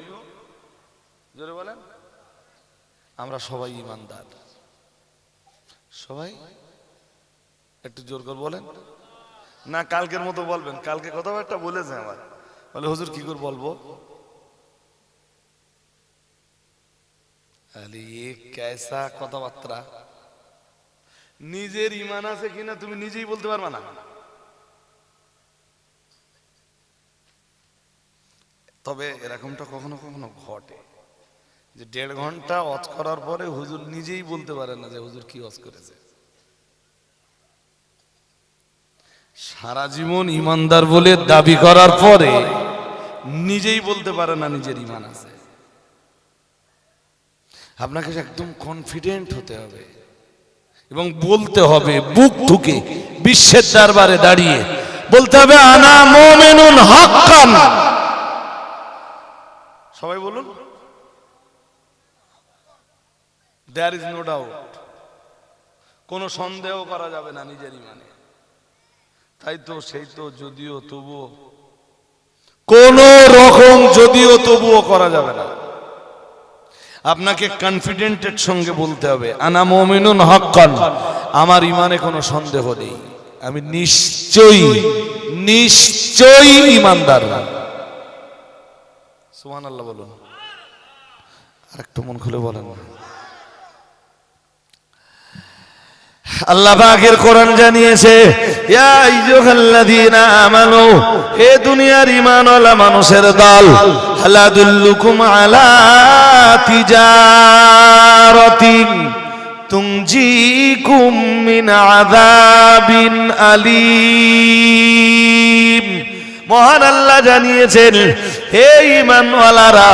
Speaker 1: জোরে বলেন। আমরা সবাই ঈমানদার, সবাই একটু জোর করে বলেন না। কালকের মতো বলবেন, কালকে কথাবার্তা বলেছে আমার, বলে হুজুর কি করে বলবো? আরে এ কেসা কথাবার্তা, নিজের ঈমান আছে কিনা তুমি নিজেই বলতে পারবা না। তবে এরকমটা কখনো কখনো ঘটে যে 1.5 ঘন্টা ওয়াজ করার পরে হুজুর নিজেই বলতে পারে না যে হুজুর কি ওয়াজ করেছে। সারা জীবন ঈমানদার বলে দাবি করার পরে নিজেই বলতে পারে না নিজের ঈমান আছে। আপনাকে একদম কনফিডেন্ট হতে হবে এবং বলতে হবে বুক ঠুকে, বিশ্বের দরবারে দাঁড়িয়ে বলতে হবে আনা মুমিনুন হাক্কান। সবাই বলুন, দেয়ার ইজ নো ডাউট। কোনো সন্দেহ করা যাবে না নিজের ঈমানে। তাই তো সেই তো যদিও তবুও, কোন রকম যদিও তবুও করা যাবে না। আপনাকে কনফিডেন্টের সঙ্গে বলতে হবে আনা মুমিনুন হাক্কান, আমার ঈমানে কোনো সন্দেহ নেই, আমি নিশ্চয়ই ঈমানদার। সুবহানাল্লাহ বলুন। আরেকটু মন খুলে বলেন। আল্লাহ পাকের কোরআন জানিয়েছে ইয়া আইয়ুহাল্লাযীনা আমানু, হে দুনিয়ার ঈমানওয়ালা মানুষের দল, হাল আদুল্লুকুম আলা তিজারাতিন তুনজিকুম মিন আযাবিন আলীম। মহান আল্লাহ জানিয়েছেন হে ঈমানওয়ালারা,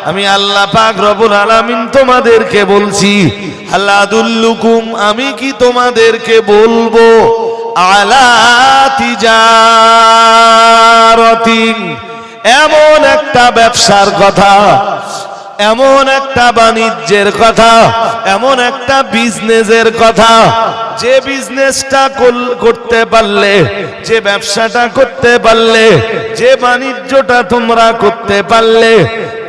Speaker 1: আমি আল্লাহ পাক রব্বুল আলামিন তোমাদেরকে বলছি, হাল আদুল্লুকুম, আমি কি তোমাদেরকে বলবো, আলা তিজারাতিন, এমন একটা ব্যবসার কথা, এমন একটা বাণিজ্যের কথা, এমন একটা বিজনেসের কথা, যে বিজনেসটা করতে পারলে, যে ব্যবসাটা করতে পারলে, যে বাণিজ্যটা তোমরা করতে পারলে,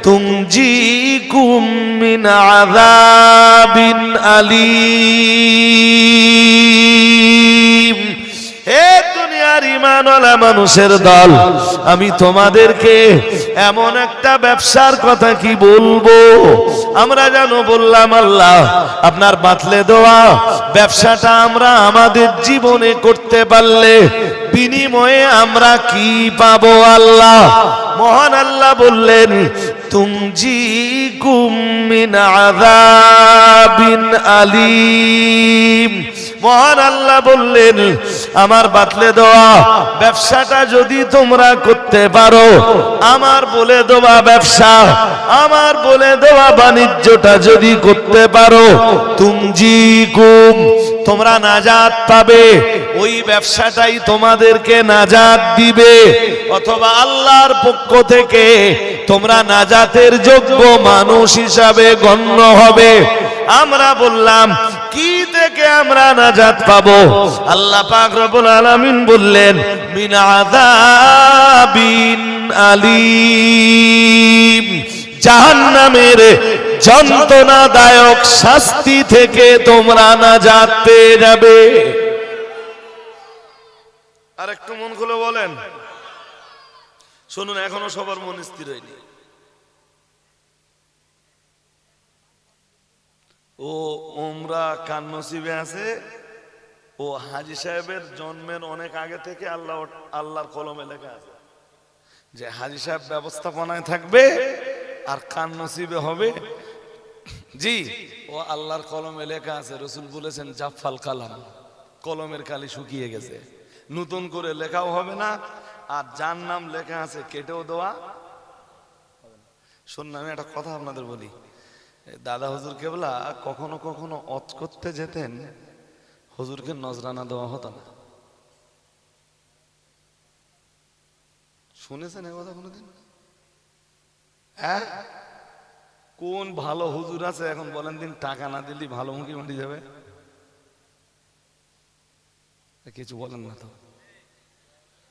Speaker 1: তুনজিকুম মিন আযাবিন আলীম। হে দুনিয়ার ঈমানওয়ালা মানুষের দল, আমি তোমাদেরকে এমন একটা ব্যবসার কথা কি বলবো। আমরা জানো বললাম আল্লাহ আপনার বাতলে দেওয়া ব্যবসাটা আমরা আমাদের জীবনে করতে পারলে বিনিময়ে আমরা কি পাবো? আল্লাহ, মহান আল্লাহ বললেন তুনজিকুম মিন আযাবিন আলীম। মহান আল্লাহ বললেন, আমার বাতলে দেওয়া ব্যবসাটা যদি তোমরা করতে পারো, আমার বলে দেওয়া ব্যবসা, আমার বলে দেওয়া বাণিজ্যটা যদি করতে পারো, তুনজিকুম, তোমরা নাজাত পাবে, ওই ব্যবসাটাই তোমাদেরকে নাজাত দিবে, অথবা আল্লাহর পক্ষ থেকে তোমরা নাজাতের যোগ্য মানুষ হিসাবে গণ্য হবে। আমরা বললাম, কি থেকে আমরা নাজাত পাবো? আল্লাহ পাক রব্বুল আলামিন বললেন, মিন আযাবিন আলীম, জাহান্নামের যন্ত্রণাদায়ক শাস্তি থেকে তোমরা নাজাত পেয়ে যাবে। আর একটু মন খুলে বলেন, শুনুন, এখনো সবার মন স্থির হয়নি। ও ওমরা কান নসিবে আছে, ও হাজী সাহেবের জন্মের অনেক আগে থেকে আল্লাহর কলমে লেখা আছে যে হাজী সাহেব ব্যবস্থাপনায় থাকবে আর কান নসিবে হবে। জি, ও আল্লাহর কলমে লেখা আছে। রাসূল বলেছেন, জাফাল কালাম, কলমের কালি শুকিয়ে গেছে, নতুন করে লেখাও হবে না, আর যার নাম লেখা আছে কেটেও দেওয়া। শুনুন, আমি একটা কথা আপনাদের বলি, দাদা হুজুর কেবলা কখনো কখনো অজ করতে যেতেন, হুজুরকে নজরানা দেওয়া হতো না। শুনেছেন এ কথা কোনোদিন? হ্যাঁ, কোন ভালো হুজুর আছে এখন বলেন দিন, টাকা না দিলি ভালো মুখী মাটি যাবে? কিছু বলেন না তো।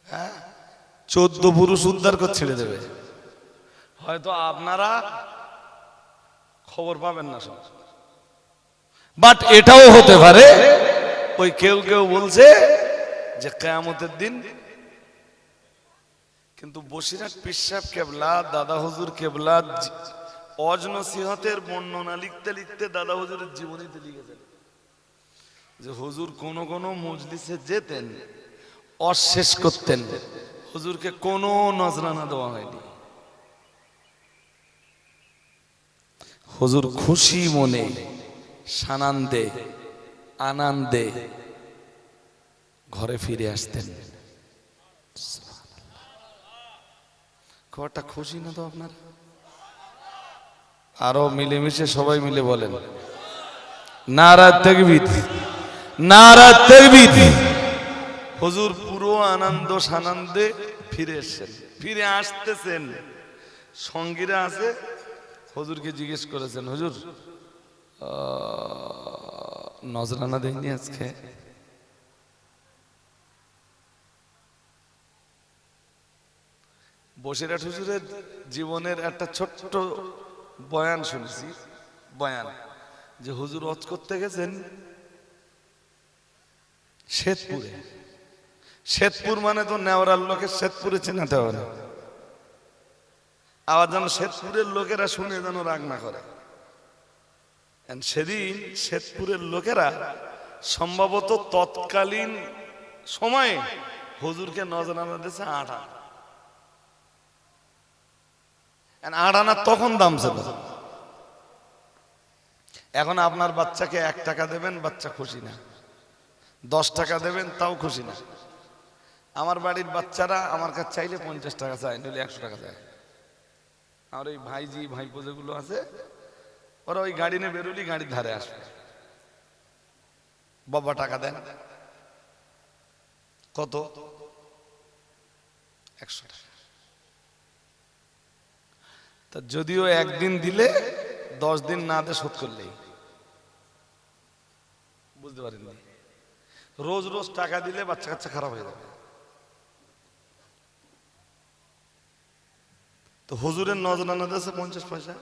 Speaker 1: হ্যাঁ, 14 পুরুষ উদ্ধার করে ছেড়ে দেবে। হয়তো আপনারা খবর পাবেন না সব, বাট এটাও হতে পারে ওই কেউ কেউ বলছে যে কিয়ামতের দিন। কিন্তু বসিরহাট পীর সাহেব কেবলা, দাদা হুজুর কেবলা অজ নসিহতের বর্ণনা লিখতে লিখতে দাদা হুজুরের জীবনীতে লিখেছেন যে হুজুর কোন কোন মজলিসে যেতেন, অজ শেষ করতেন, হুজুরকে কোনো নজরানা দেওয়া হয়নি। হুজুর খুশি মনে, সানন্দে, আনন্দে ঘরে ফিরে আসতেন। খবরটা খুশি না তো আপনার? আরো মিলেমিশে সবাই মিলে বলেন, নারা তাকবীর, নারা তাকবীর। হুজুর পুরো আনন্দ সানন্দে ফিরে এসেছেন, ফিরে আসতেছেন। সঙ্গীরা আছে, হুজুরকে জিজ্ঞেস করেছেন, হুজুর নজরানা দেয়নি আজকে? বসিরহাট হুজুরের জীবনের একটা ছোট্ট বয়ান শুনেছি, বয়ান যে হুজুর হজ করতে গেছেন শ্বেতপুরে। শ্বেতপুর মানে তো নেওয়ার লোকের শ্বেতপুরে চেনাতে হবে না, আবার যেন শ্বেতপুরের লোকেরা শুনে যেন রাগ না করে। সেদিন শ্বেতপুরের লোকেরা সম্ভবত তৎকালীন সময়ে হুজুরকে নজরানা দিয়েছে 8 আনা। 8 আনার তখন দাম ছিল। এখন আপনার বাচ্চাকে 1 টাকা দেবেন, বাচ্চা খুশি না। 10 টাকা দেবেন, তাও খুশি না। আমার বাড়ির বাচ্চারা আমার কাছে চাইলে 50 টাকা চায়, নইলে 100 টাকা চায়। আর ওই ভাইজি ভাইপো যেগুলো আছে, ওরা ওই গাড়ি নিয়ে বেরোলি গাড়ির ধারে আসবে, বাবা টাকা দেন। কত? 100 টাকা। তা যদিও একদিন দিলে 10 দিন না দে শোধ করলেই, বুঝতে পারেননি? রোজ রোজ টাকা দিলে বাচ্চা কাচ্চা খারাপ হয়ে যাবে। তো হুজুরের নজরানা দিয়েছে 50 পয়সা।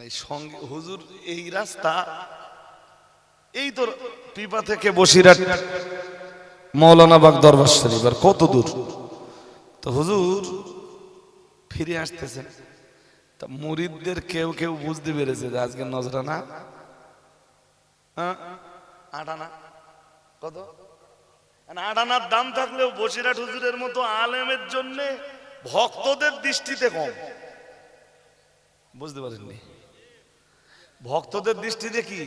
Speaker 1: এই সঙ্গে হুজুর এই রাস্তা, এই তো পিপা থেকে বসিরহাট মৌলানা বাগ দরবার শরীফ আর কত দূর। তো হুজুর ফিরে আসতেছেন, তা মুরিদদের কেউ কেউ বুঝতে পেরেছে যে আজকে নজরানা 8 আনা। কত? 8 আনার দাম থাকলেও বসিরহাট হুজুরের মতো আলেমের জন্য ভক্তদের দৃষ্টিতে কম, বুঝতে পারেননি? ভক্তদের দৃষ্টিতে কি?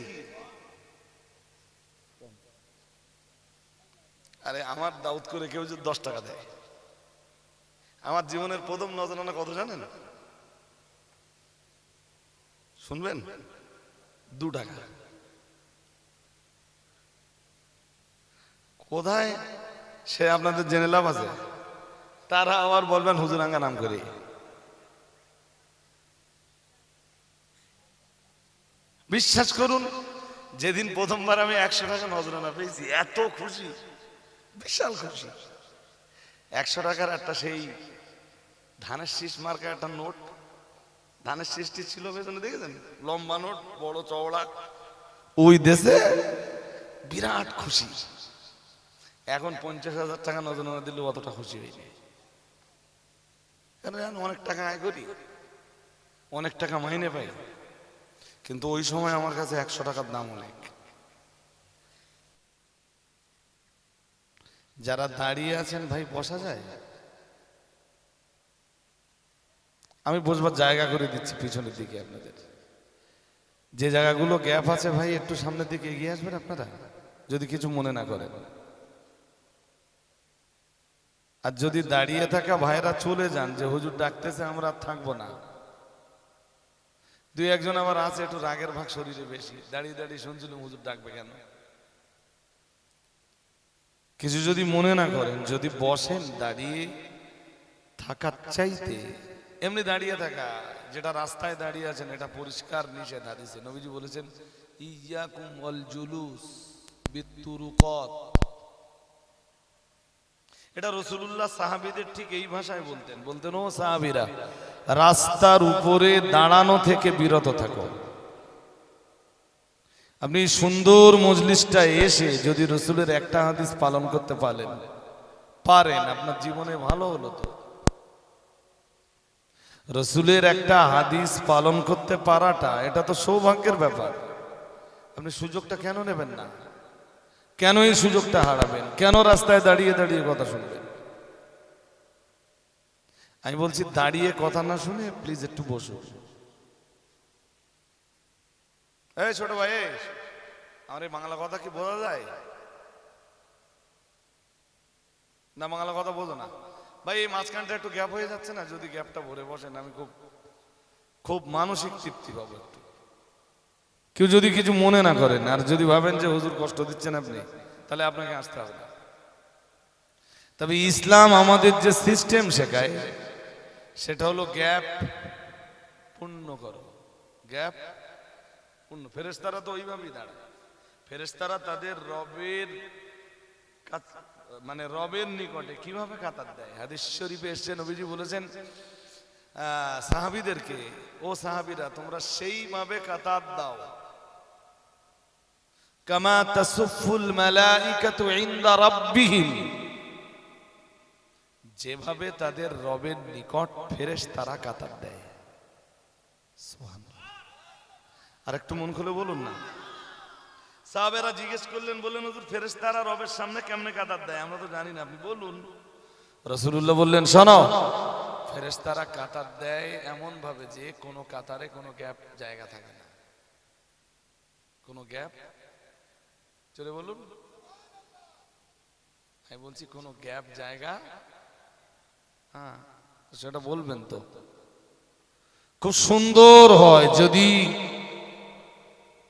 Speaker 1: আরে আমার দাউদ করে কেউ যদি 10 টাকা দেয়, আমার জীবনের প্রথম নজরানা কত জানেন? শুনবেন? 2 টাকা। কোথায় সে আপনাদের জেনে লাভ আছে? তারা আবার বলবেন হুজুরাঙ্গা নাম করে। বিশ্বাস করুন, যেদিন প্রথমবার আমি 100 টাকা নজরানা পেয়েছি, এত খুশি, বিশাল খুশি। 100 টাকার একটা সেই ধানের শীষ মার্কা একটা নোট, ধানের শীষটি ছিল পেছনে, দেখেছেন? লম্বা নোট, বড় চওড়া, ওই দেশে বিরাট খুশি। এখন 50,000 টাকা নজরানা দিলে অতটা খুশি হয়নি, কারণ অনেক টাকা আয় করি, অনেক টাকা মাইনে পাই, কিন্তু ওই সময় আমার কাছে 100 টাকার দাম অনেক। যারা দাঁড়িয়ে আছেন ভাই, বসা যায়? আমি বসবার জায়গা করে দিচ্ছি পিছনের দিকে আপনাদের। যে জায়গাগুলো গ্যাপ আছে ভাই, একটু সামনের দিকে এগিয়ে আসবেন আপনারা, যদি কিছু মনে না করেন। আর যদি দাঁড়িয়ে থাকা ভাইরা চলে যান, যে হুজুর ডাকতেছে আমরা আর থাকবো না, 2-1 আবার আছে একটু রাগের ভাগ শরীরে বেশি, দাঁড়িয়ে দাঁড়িয়ে শুনছিলাম হুজুর ডাকবে কেন। কিছু যদি মনে না করেন, যদি বসেন, দাঁড়িয়ে থাকার চাইতে এমনি দাঁড়িয়ে থাকা, যেটা রাস্তায় দাঁড়িয়ে আছেন, এটা পরিষ্কার নিষেধ হাদিসে। নবীজি বলেছেন ইয়াকুম ওয়াল জুলুস বিতুরুকাত। এটা রাসূলুল্লাহ সাহাবীদের ঠিক এই ভাষায় বলতেন, ও সাহাবীরা, রাস্তার উপরে দাঁড়ানো থেকে বিরত থাকো। আপনি সুন্দর মজলিসটা এসে যদি রাসূলের একটা হাদিস পালন করতে পারেন, আপনার জীবনে ভালো হলো। তো রাসূলের একটা হাদিস পালন করতে পারাটা, এটা তো সৌভাগ্যের ব্যাপার। আপনি সুযোগটা কেন নেবেন না? কেন এই সুযোগটা হারাবেন? কেন রাস্তায় দাঁড়িয়ে দাঁড়িয়ে কথা শুনবেন? আমি বলছি, দাঁড়িয়ে কথা না শুনে প্লিজ একটু বসুন। এই ছোট ভাই, আমার এই বাংলা কথা কি বোঝা যায় না? বাংলা কথা বোঝো না ভাই? এই মাঝখানটা একটু গ্যাপ হয়ে যাচ্ছে না? যদি গ্যাপটা ভরে বসেন, আমি খুব মানসিক তৃপ্তি পাবো একটু। কেউ যদি কিছু মনে না করেন, আর যদি ভাবেন যে হুজুর কষ্ট দিচ্ছেন আপনি, তাহলে আপনাকে আসতে হবে না। তবে ইসলাম আমাদের যে সিস্টেম শেখায়, সেটা হলো গ্যাপ পূর্ণ করো, গ্যাপ পূর্ণ। ফেরেশতারা তো ওইভাবেই দাঁড়ায়। ফেরেশতারা তাদের রবের মানে রবের নিকটে কিভাবে কাতার দেয়, হাদিস শরীফে এসেছে, নবীজি বলেছেন সাহাবীদেরকে, ও সাহাবীরা, তোমরা সেইভাবে কাতার দাও কামা তাসুফুল মালাইকাতু ইনদা রাব্বিহিম, যেভাবে তাদের রবের নিকট ফেরেশতারা কাতার দেয়। সুবহানাল্লাহ। আর একটু মন খুলে বলুন না। সাহাবেরা জিজ্ঞেস করলেন, বললেন হুজুর, ফেরেশতারা রবের সামনে কেমনে কাতার দেয়? আমরা তো জানি না, আপনি বলুন। রাসূলুল্লাহ বললেন, শোনো, ফেরেশতারা কাতার দেয় এমন ভাবে যে কোনো কাতারে কোনো গ্যাপ জায়গা থাকে না, কোনো গ্যাপ। চলে বলুন। আমি বলছি কোনো গ্যাপ জায়গা, হ্যাঁ সেটা বলবেন তো। খুব সুন্দর হয় যদি,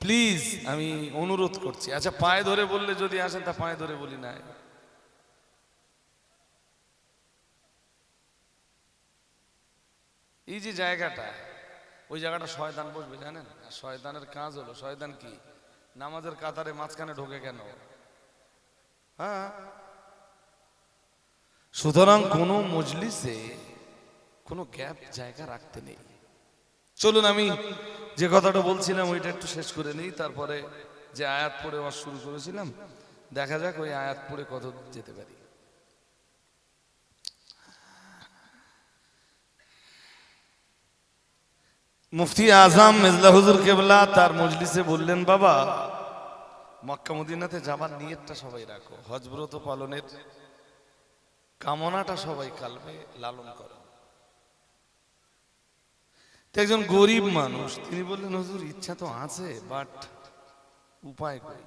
Speaker 1: প্লিজ আমি অনুরোধ করছি। আচ্ছা, পায়ে ধরে বললে যদি আসেন, তা পায়ে ধরে বলি না। এই যে জায়গাটা, ওই জায়গাটা শয়তান বসবে জানেন? আর শয়তানের কাজ হলো, শয়তান কি নামাজের কাতারে মাঝখানে ঢোকে কেন? হ্যাঁ, সুতরাং কোনো মজলিসে কোনো গ্যাপ জায়গা রাখতে নেই। চলুন আমি যে কথাটা বলছিলাম ওইটা একটু শেষ করে নিই, তারপরে যে আয়াত পড়ে ওয়াজ শুরু করেছিলাম, দেখা যাক ওই আয়াত পড়ে কত যেতে পারি। মুফতি আজম মেজলা হুজুর কেবলা তার মজলিসে বললেন, বাবা, মক্কা মদিনাতে যাবার নিয়তটা সবাই রাখো, হজ ব্রত পালনের কামনাটা সবাই কালবে লালন করো। তো একজন গরিব মানুষ তিনি বললেন, হুজুর ইচ্ছা তো আছে, বাট উপায় কই?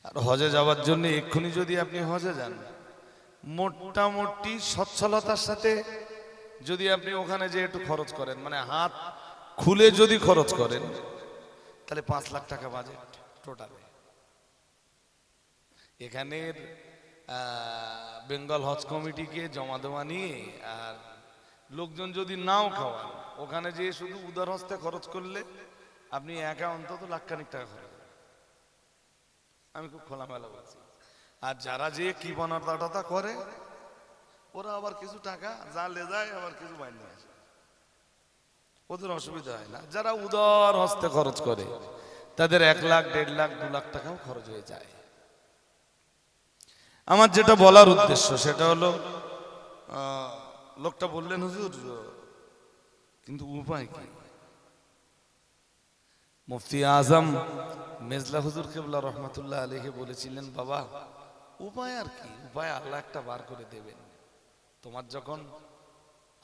Speaker 1: আর হজে যাওয়ার জন্য এক্ষুনি যদি আপনি হজে যান, মোটামুটি সচ্ছলতার সাথে যদি আপনি ওখানে যে একটু খরচ করেন, মানে হাত খুলে যদি খরচ করেন, তাহলে 5 লাখ টাকা বাজেট টোটালে। এখানের বেঙ্গল হজ কমিটিকে জমা দেওয়া নিয়ে, আর লোকজন যদি নাও খাওয়ান, ওখানে যে শুধু উদার হস্তে খরচ করলে আপনি একা অন্তত লাখখানিক টাকা খরচ করেন। আমি খুব খোলামেলা বলছি। আর যারা যে কি বনাটা করে, ওরা আবার কিছু টাকা যা লে যায়, আবার কিছু বাইর নিয়ে আসে, ওদের অসুবিধা হয় না। যারা উদার হস্তে খরচ করে তাদের 1 লাখ, 1.5 লাখ, 2 লাখ টাকাও খরচ হয়ে যায়। আমার যেটা বলার উদ্দেশ্য সেটা হলো, লোকটা বললেন, হুজুর কিন্তু উপায় কি? মুফতি আজম মেজলা হুজুর কেবলা রহমাতুল্লাহ আলাইহি বলেছিলেন, বাবা উপায় আর কি, উপায় আল্লাহ একটা বার করে দেবেন। তোমার যখন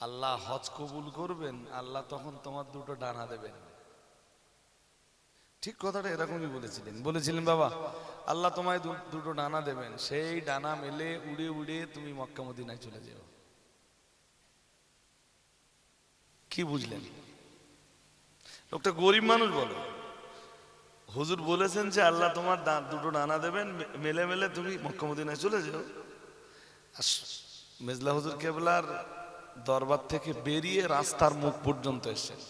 Speaker 1: আল্লাহ হজ কবুল করবেন, আল্লাহ তখন তোমার 2টো ডানা দেবেন। ঠিক কথাটা এরকমই বলেছিলেন বাবা, আল্লাহ তোমায় 2টো ডানা দেবেন, সেই ডানা মেলে উড়ে উড়ে তুমি মক্কা মদিনায় চলে যাও। কি বুঝলেন? লোকটা গরিব মানুষ বলো, হুজুর বলেছেন যে আল্লাহ তোমার 2টো ডানা দেবেন, মেলে মেলে তুমি মক্কা মদিনায় চলে যাও। মেজলা হুজুর কেবলার দরবার থেকে বেরিয়ে রাস্তার মুখ পর্যন্ত এসেছেন,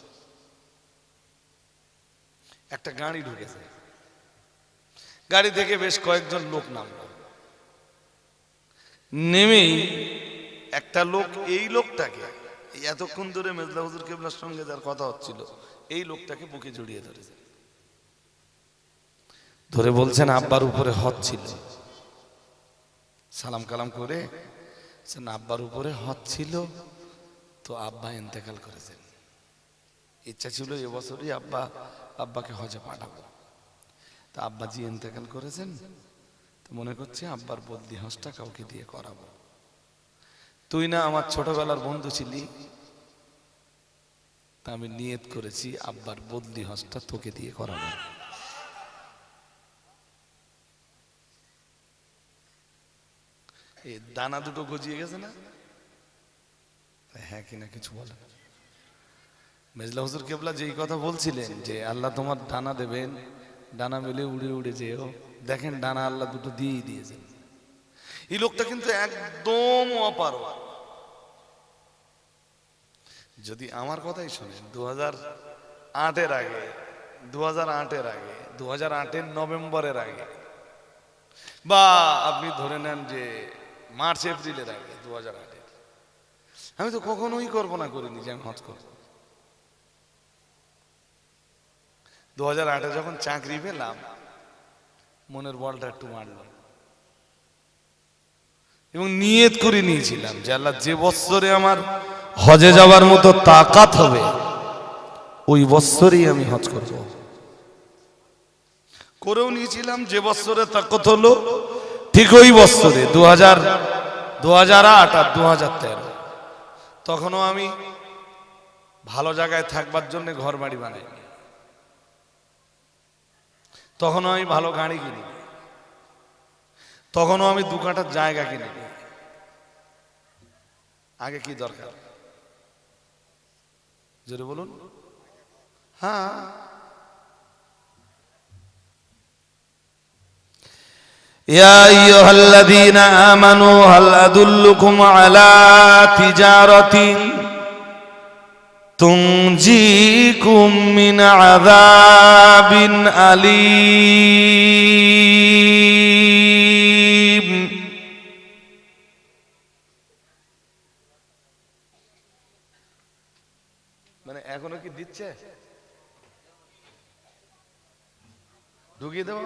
Speaker 1: একটা গাড়ি ঢুকেছে, গাড়ি থেকে বেশ কয়েকজন লোক নামল। নেমেই একটা লোক এই লোকটাকে, এতক্ষণ ধরে মেজলা হুজুর কেবলার সঙ্গে যার কথা হচ্ছিল, এই লোকটাকে বুকে জড়িয়ে ধরেছে, ধরে বলছেন আব্বার উপরে হজ ছিল। সালাম কালাম করে আব্বার উপরে হজ ছিল, তো আব্বা ইন্তেকাল করেছেন। ইচ্ছা ছিল এবছরই আব্বাকে হজে পাঠাবো, তা আব্বাজি ইন্তেকাল করেছেন, তো মনে করছে আব্বার বদলি হজটা কাউকে দিয়ে করাবো। তুই না আমার ছোটবেলার বন্ধু ছিলি, তা আমি নিয়ত করেছি আব্বার বদলি হজটা তোকে দিয়ে করাবো। এই দানা 2টো গজিয়ে গেছে না? হ্যাঁ কিনা কিছু বলে। মেজলা হুজুর কেবলা যেই কথা বলছিলেন যে আল্লাহ তোমার ডানা দেবেন, ডানা মেলে উড়ে উড়ে যেও, দেখেন ডানা আল্লাহ 2টো দিয়েই দিয়েছেন। এই লোকটা কিন্তু একদম অপারগ। যদি আমার কথাই শোনেন, 2008-এর আগে, 2008-এর নভেম্বরের আগে, বা আপনি ধরে নেন যে মার্চ এপ্রিলের আগে 2008-এর, আমি তো কখনোই কল্পনা করিনি যে আমি হজ করব। 2008-এ যখন চাকরি পেলাম, মনের বলটা একটু মারল এবং নিয়ত করে নিয়েছিলাম যে আল্লাহ যে বছরে আমার হজে যাওয়ার মতো তাকাত হবে, ওই বছরেই আমি হজ করব। করেও নিয়েছিলাম, যে বছরে তাকাত হলো ঠিক ওই বছরে 2008 আর 2013, তখনও আমি ভালো জায়গায় থাকবার জন্য ঘর বাড়ি বানাইনি, তখনও আমি ভালো গাড়ি কিনি, তখনও আমি 2 কাঠার জায়গা কিনি। আগে কি দরকার জোরে বলুন? হ্যাঁ, ইয়া আইয়ুহাল্লাযীনা আমানু হাল আদুল্লুকুম আলা তিজারাতিন তুনজিকুম মিন আযাবিন আলীম। মানে এখনো কি দিচ্ছে? ঢুকিয়ে দেবো,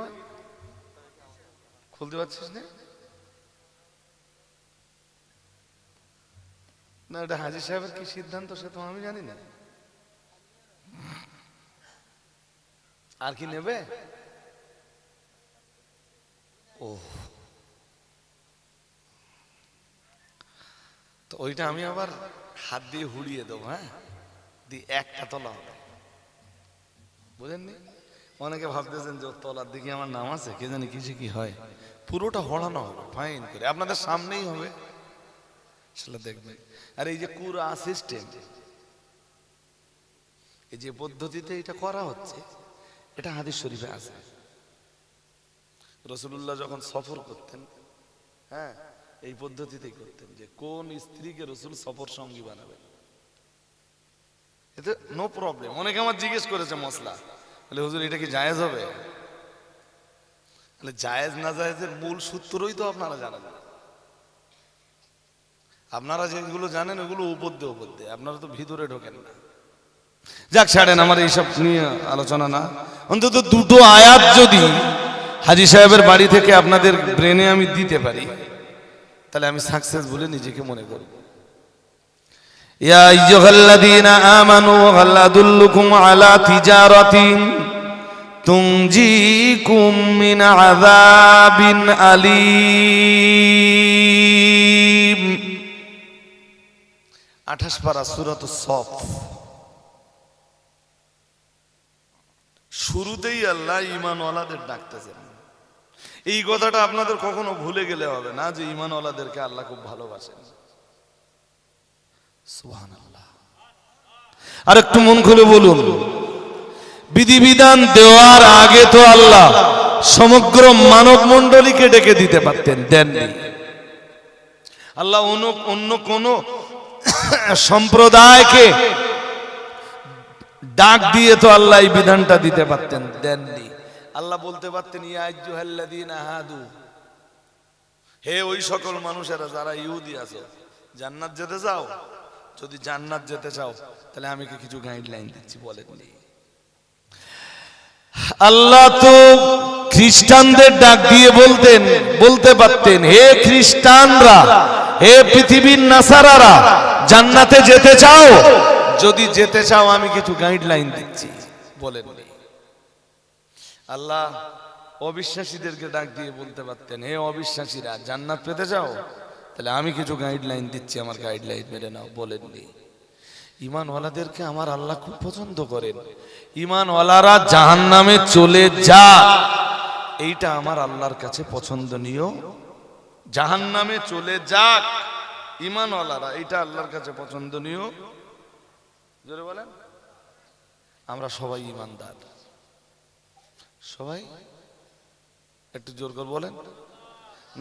Speaker 1: খুলতে পারছিস না? না, এটা হাজী সাহেবের কি সিদ্ধান্ত সে তো আমি জানি না। আর কি নেবে? ও তো ওইটা আমি আবার হাত দিয়ে হুড়িয়ে দেবো, হ্যাঁ, দিয়ে একটা তলা হবে, বুঝেননি? অনেকে ভাবতেছেন যে তলার দিকে আমার নাম আছে, কে জানি কিছু কি হয়। পুরোটা হড়ানো হবে ফাইন করে, আপনাদের সামনেই হবে, সেটা দেখবেন। আর এই যে কুরআ সিস্টেম, এই যে পদ্ধতিতে এটা করা হচ্ছে, এটা হাদিস শরীফে আছে। রাসূলুল্লাহ যখন সফর করতেন, হ্যাঁ, এই পদ্ধতিতেই করতেন, যে কোন স্ত্রীকে রাসূল সফর সঙ্গী বানাবেন। এতে নো প্রবলেম। অনেকে আমার জিজ্ঞেস করেছে মশলা, বলে হুজুর এটা কি জায়েজ হবে? জায়েজ না জায়েজের মূল সূত্রই তো আপনারা জানেন। আপনারা যেগুলো জানেন ওগুলো উপর দিয়ে, আপনারা তো ভিতরে ঢোকেন না। যাক ছাড়েন, আমার এইসব নিয়ে আলোচনা না। অন্তত দুটো আয়াত যদি হাজী সাহেবের বাড়ি থেকে আপনাদের ব্রেনে আমি দিতে পারি, তাহলে আমি সাকসেস বলে নিজেকে মনে করব। ইয়া আইয়ুহাল্লাযীনা আমানু হাল আদুল্লুকুম আলা তিজারাতিন তুনজিকুম মিন আযাবিন আলীম। 28 পারা সূরাতুস সফ। শুরুতেই আল্লাহ ঈমানওয়ালাদের ডাকতেছেন। এই কথাটা আপনাদের কখনো ভুলে গেলে হবে না যে ঈমানওয়ালাদেরকে আল্লাহ খুব ভালোবাসেন। সুবহানাল্লাহ। আর একটু মন খুলে বলুন, বিধিবিধান দেওয়ার আগে তো আল্লাহ সমগ্র মানব মণ্ডলীকে ডেকে দিতে পারতেন, দেননি। আল্লাহ অন্য কোন সম্প্রদায়কে ডাক দিয়ে তো আল্লাহ এই বিধানটা দিতে পারতেন, দেননি। আল্লাহ বলতে পারতেন, ইয়া আইয়ুহাল্লাযীনা হাদু, হে ওই সকল মানুষেরা যারা ইহুদি আছে, জান্নাত যেতে চাও? যদি জান্নাত যেতে চাও তাহলে আমি কি কিছু গাইডলাইন দিচ্ছি, বলেননি। আল্লাহ তো খ্রিস্টানদের ডাক দিয়ে বলতে পারতেন, হে খ্রিস্টানরা, হে পৃথিবীর নাসারারা, জান্নাতে যেতে চাও? যদি যেতে চাও আমি কিছু গাইডলাইন দিচ্ছি, বলেননি। আল্লাহ অবিশ্বাসীদেরকে ডাক দিয়ে বলতে পারতেন, হে অবিশ্বাসীরা, জান্নাত পেতে চাও? তাহলে আমি কিছু গাইডলাইন দিচ্ছি, আমার গাইডলাইন মেনে নাও, বলেননি। ঈমানওয়ালাদেরকে আমার আল্লাহ খুব পছন্দ করেন। ঈমানওয়ালারা জাহান্নামে চলে যা, এইটা আমার আল্লাহর কাছে পছন্দনীয়। জাহান্নামে চলে যাক ঈমানওয়ালারা, এইটা আল্লাহর কাছে পছন্দনীয়। জোরে বলেন। আমরা সবাই ঈমানদার, সবাই একটু জোর করে বলেন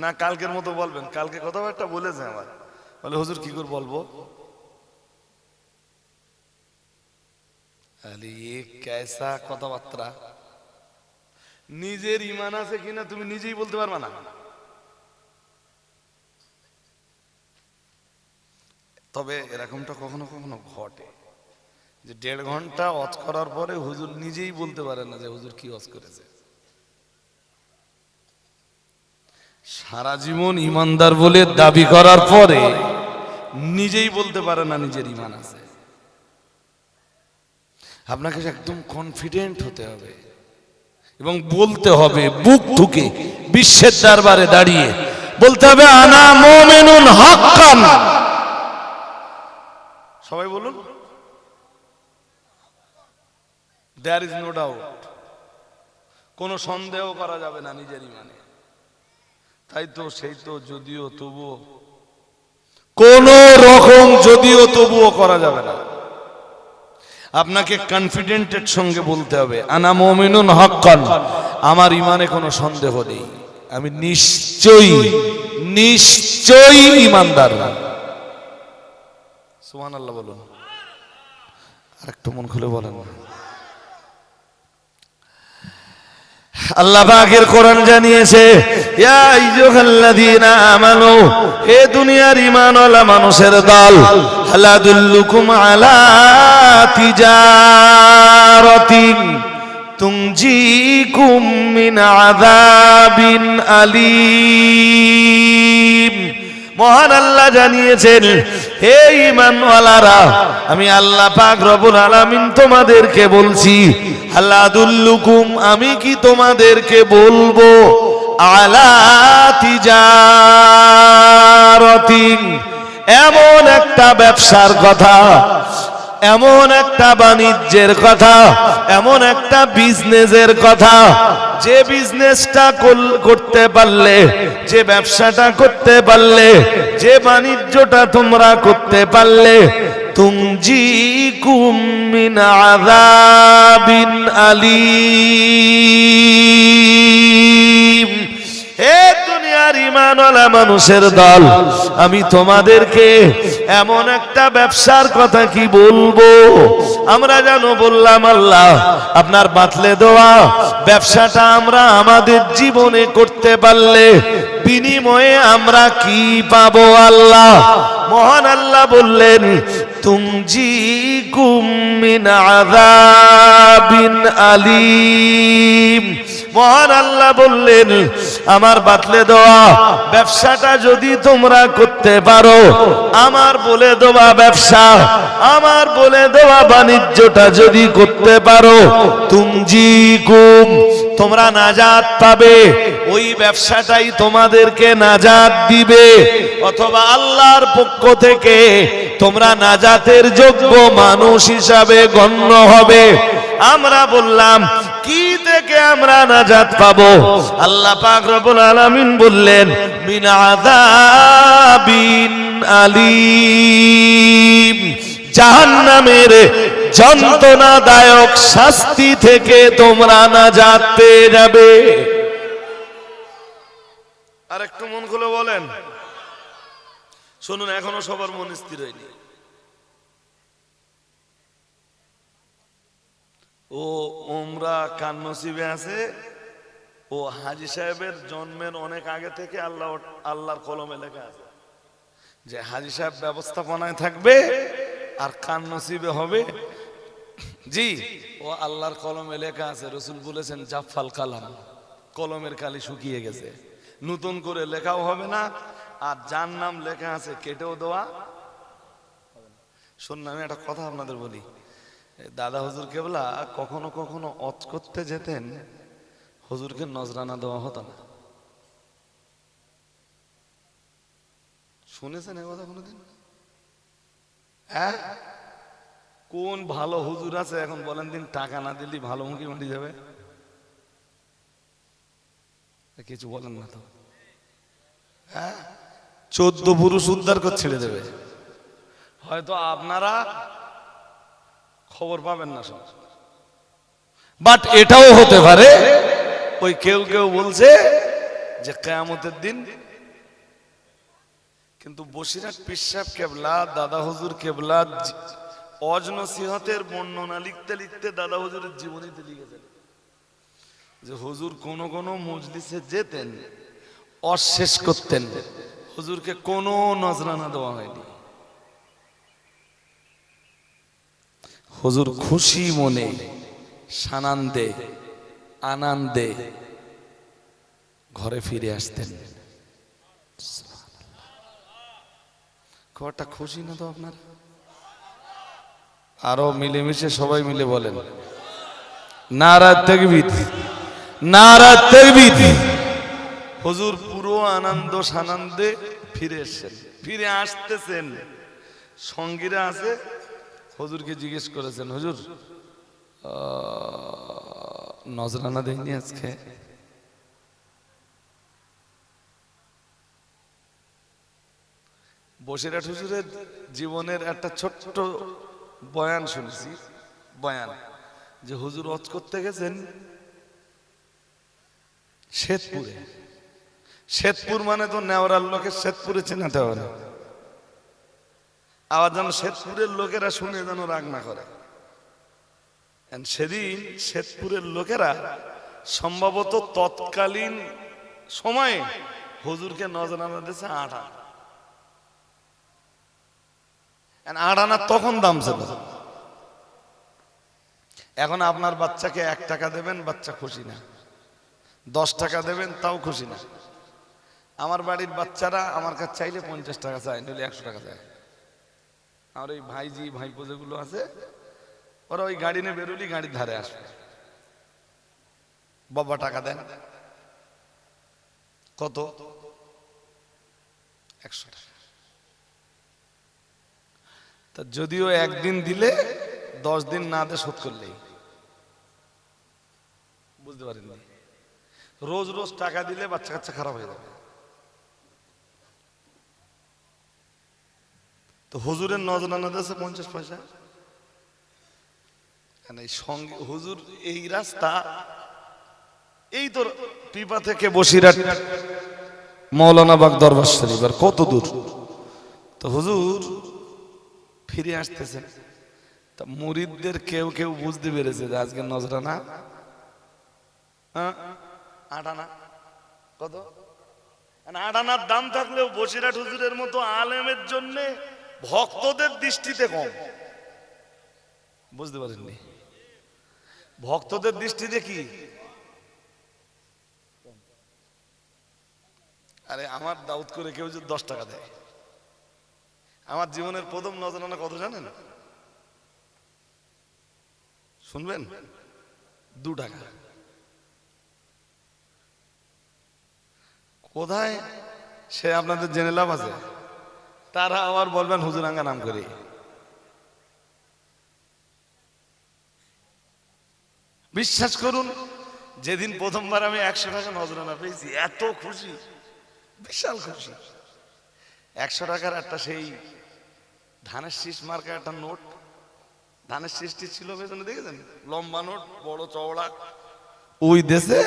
Speaker 1: না। কালকের মতো বলবেন, কালকে কথাবার্তা বলেছে আমার, বলে হুজুর কি করে বলবো? কেসা কথাবার্তা, নিজের ঈমান আছে কিনা তুমি নিজেই বলতে পারবা না। তবে এরকমটা কখনো কখনো ঘটে যে 1.5 ঘন্টা ওয়াজ করার পরে হুজুর নিজেই বলতে পারে না যে হুজুর কি ওয়াজ করেছে। সারা জীবন ঈমানদার বলে দাবি করার পরে নিজেই বলতে পারে না নিজের ঈমান আছে। আপনাকে একদম কনফিডেন্ট হতে হবে এবং বলতে হবে বুক ঠুকে, বিশ্বের দরবারে দাঁড়িয়ে বলতে হবে, আনা মুমিনুন হাক্কান। সবাই বলুন, দেয়ার ইজ নো ডাউট। কোনো সন্দেহ করা যাবে না নিজের ঈমানে। তাই তো, সেই তো, যদিও তবুও, কোন রকম যদিও তবুও করা যাবে না। আপনাকে কনফিডেন্টের সঙ্গে বলতে হবে, আনা মুমিনুন হাক্কান, আমার ঈমানে কোনো সন্দেহ নেই, আমি নিশ্চয়ই ঈমানদার। সুবহানাল্লাহ বলুন। আরেকটু মন খুলে বলেন। আল্লাহ পাকের কোরআন জানিয়েছে, ইয়া আইয়ুহাল্লাযীনা আমানু, হে দুনিয়ার ঈমানওয়ালা মানুষের দল, হাল আদুল্লুকুম আলা তিজারাতিন তুনজিকুম মিন আযাবিন আলীম। মহান আল্লাহ জানিয়েছেন, হে ঈমানওয়ালারা, আমি আল্লাহ পাক রব্বুল আলামিন তোমাদেরকে বলছি, হাল আদুল্লুকুম, আমি কি তোমাদেরকে বলবো, আলা তিজারাতিন, এমন একটা ব্যবসার কথা, এমন একটা বাণিজ্যের কথা, এমন একটা বিজনেসের কথা, যে বিজনেসটা করতে পারলে, যে ব্যবসাটা করতে পারলে, যে বাণিজ্যটা তোমরা করতে পারলে, তুমজিকুম মিন আযাবিন আলীম। হে দুনিয়ার ঈমানওয়ালা মানুষের দল, আমি তোমাদেরকে এমন একটা ব্যবসার কথা কি বলবো। আমরা জানো বললাম আল্লাহ আপনার বাতলে দেওয়া ব্যবসাটা আমরা আমাদের জীবনে করতে পারলে বিনিময়ে আমরা কি পাবো? আল্লাহ মহান আল্লাহ বললেন তুমজিকুম মিন আযাবিন আলীম। মহান আল্লাহ বললেন আমার বাতলে দেওয়া ব্যবসাটা যদি তোমরা করতে পারো, আমার বলে দেওয়া ব্যবসা, আমার বলে দেওয়া বাণিজ্যটা যদি করতে পারো, তুমজিকুম তোমরা নাজাত পাবে, ওই ব্যবসাটাই তোমাদেরকে নাজাত দিবে, অথবা আল্লাহর পক্ষ থেকে তোমরা নাজাতের যোগ্য মানুষ হিসাবে গণ্য হবে। আমরা বললাম কি থেকে আমরা নাজাত পাবো? আল্লাহ পাক রব্বুল আলামিন বললেন মিন আযাবিন আলীম, জাহান্নামের যন্ত্রণাদায়ক শাস্তি থেকে তোমরা নাজাত পেয়ে যাবে। আর একটু মন খুলে বলেন, শুনুন, এখনো সবার মন স্থির হয়নি। ও ওমরা কান নসিবে আছে, ও হাজী সাহেবের জন্মের অনেক আগে থেকে আল্লাহর কলমে লেখা আছে যে হাজী সাহেব ব্যবস্থাপনায় থাকবে আর কান নসিবে হবে। জি, ও আল্লাহর কলমে লেখা আছে। রসুল বলেছেন জাফাল কালাম, কলমের কালি শুকিয়ে গেছে, নতুন করে লেখাও হবে না, আর যার নাম লেখা আছে কেটেও দেওয়া। শুনুন, আমি একটা কথা আপনাদের বলি, দাদা হুজুর কেবলা কখনো কখনো অত করতে যেতেন, হুজুরকে নজরানা দেওয়া হতো না। শুনেছেন এ কথা কোনোদিন? হ্যাঁ, কোন ভালো হুজুর আছে এখন বলেন দিন, টাকা না দিলি ভালো মুখী মাটি যাবে? কিছু বলেন না তো। হ্যাঁ, 14 পুরুষ উদ্ধার করে ছেড়ে দেবে। হয়তো আপনারা খবর পাবেন না সব, বাট এটাও হতে পারে ওই কেউ কেউ বলছে যে কিয়ামতের দিন। কিন্তু বসিরহাট পীর সাহেব কেবলা, দাদা হুজুর কেবলা ওয়াজ নসিহতের বর্ণনা লিখতে লিখতে দাদা হুজুরের জীবনীতে লিখেছেন যে হুজুর কোন কোন মজলিসে যেতেন, অশেষ করতেন, হুজুরকে কোনো নজরানা দেওয়া হয়নি। হুজুর খুশি মনে, সানন্দে, আনন্দে ঘরে ফিরে আসতেন। খবরটা খুশি না তো আপনার? আরো মিলেমিশে সবাই মিলে বলেন নারা তাকবীর, নারা তাকবীর। হুজুর পুরো আনন্দ সানন্দে ফিরে এসেছেন, ফিরে আসতেছেন। সঙ্গীরা আছে, হুজুরকে জিজ্ঞেস করেছেন হুজুর নজরানা দেয়নি আজকে? বসিরহাট হুজুরের জীবনের একটা ছোট্ট বয়ান শুনছি, বয়ান যে হুজুর ওয়াজ করতে গেছেন শ্বেতপুরে। শ্বেতপুর মানে তো নেওয়ার লোকের শ্বেতপুরে চেনাতে হবে না, আবার যেন শ্বেতপুরের লোকেরা শুনে যেন রাগ না করে। সেদিন শ্বেতপুরের লোকেরা সম্ভবত তৎকালীন সময়ে হুজুরকে নজরানা দিয়েছে 8 আনা। 8 আনা তখন দাম ছিল। এখন আপনার বাচ্চাকে 1 টাকা দেবেন, বাচ্চা খুশি না। 10 টাকা দেবেন, তাও খুশি না। আমার বাড়ির বাচ্চারা আমার কাছে চাইলে 50 টাকা চায়, নইলে 100 টাকা চায়। আর ওই ভাইজি ভাইপো যেগুলো আছে, ওরা ওই গাড়ি নিয়ে বেরোলি গাড়ির ধারে আসবে, বাবা টাকা দেন। কত? 100 টাকা। তা যদিও একদিন দিলে 10 দিন না দিয়ে শোধ করলেই, বুঝতে পারেননি? রোজ রোজ টাকা দিলে বাচ্চা কাচ্চা খারাপ হয়ে যাবে। তো হুজুরের নজরানা দিয়েছে 50 পয়সা। এই সঙ্গে হুজুর এই রাস্তা, এই তো পিপা থেকে বসিরহাট মৌলানা বাগ দরবার শরীফ, আর কত দূর। তো হুজুর ফিরে আসতেছেন, তা মুরিদদের কেউ কেউ বুঝতে পেরেছে যে আজকে নজরানা 8 আনা। কত? 8 আনার দাম থাকলেও বসিরহাট হুজুরের মতো আলেমের জন্য ভক্তদের দৃষ্টিতে কম। বুঝতে পারেননি? ভক্তদের দৃষ্টিতে কি? আরে আমার দাউদ করে কেউ যদি 10 টাকা দেয়, আমার জীবনের প্রথম নজরানা কত জানেন? শুনবেন? 2 টাকা। কোথায় সে আপনাদের জেনে লাভ আছে? তারা আবার বলবেন হুজুর আঙ্গা নাম করে। বিশ্বাস করুন, যেদিন প্রথমবার আমি 100 টাকা নজরানা পেয়েছি, এত খুশি, বিশাল খুশি। 100 টাকার একটা সেই ধানের শীষ মার্কা একটা নোট, ধানের শীষটি ছিল পেছনে, দেখেছেন? লম্বা নোট, বড় চওড়া, ওই দেশে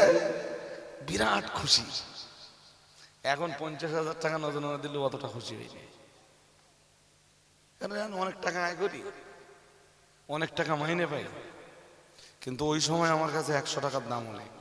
Speaker 1: বিরাট খুশি। এখন 50,000 টাকা নজরানা দিলে অতটা খুশি হয়নি। কারণ অনেক টাকা আয় করি, অনেক টাকা মাইনে পাই, কিন্তু ওই সময় আমার কাছে 100 টাকার দাম অনেক।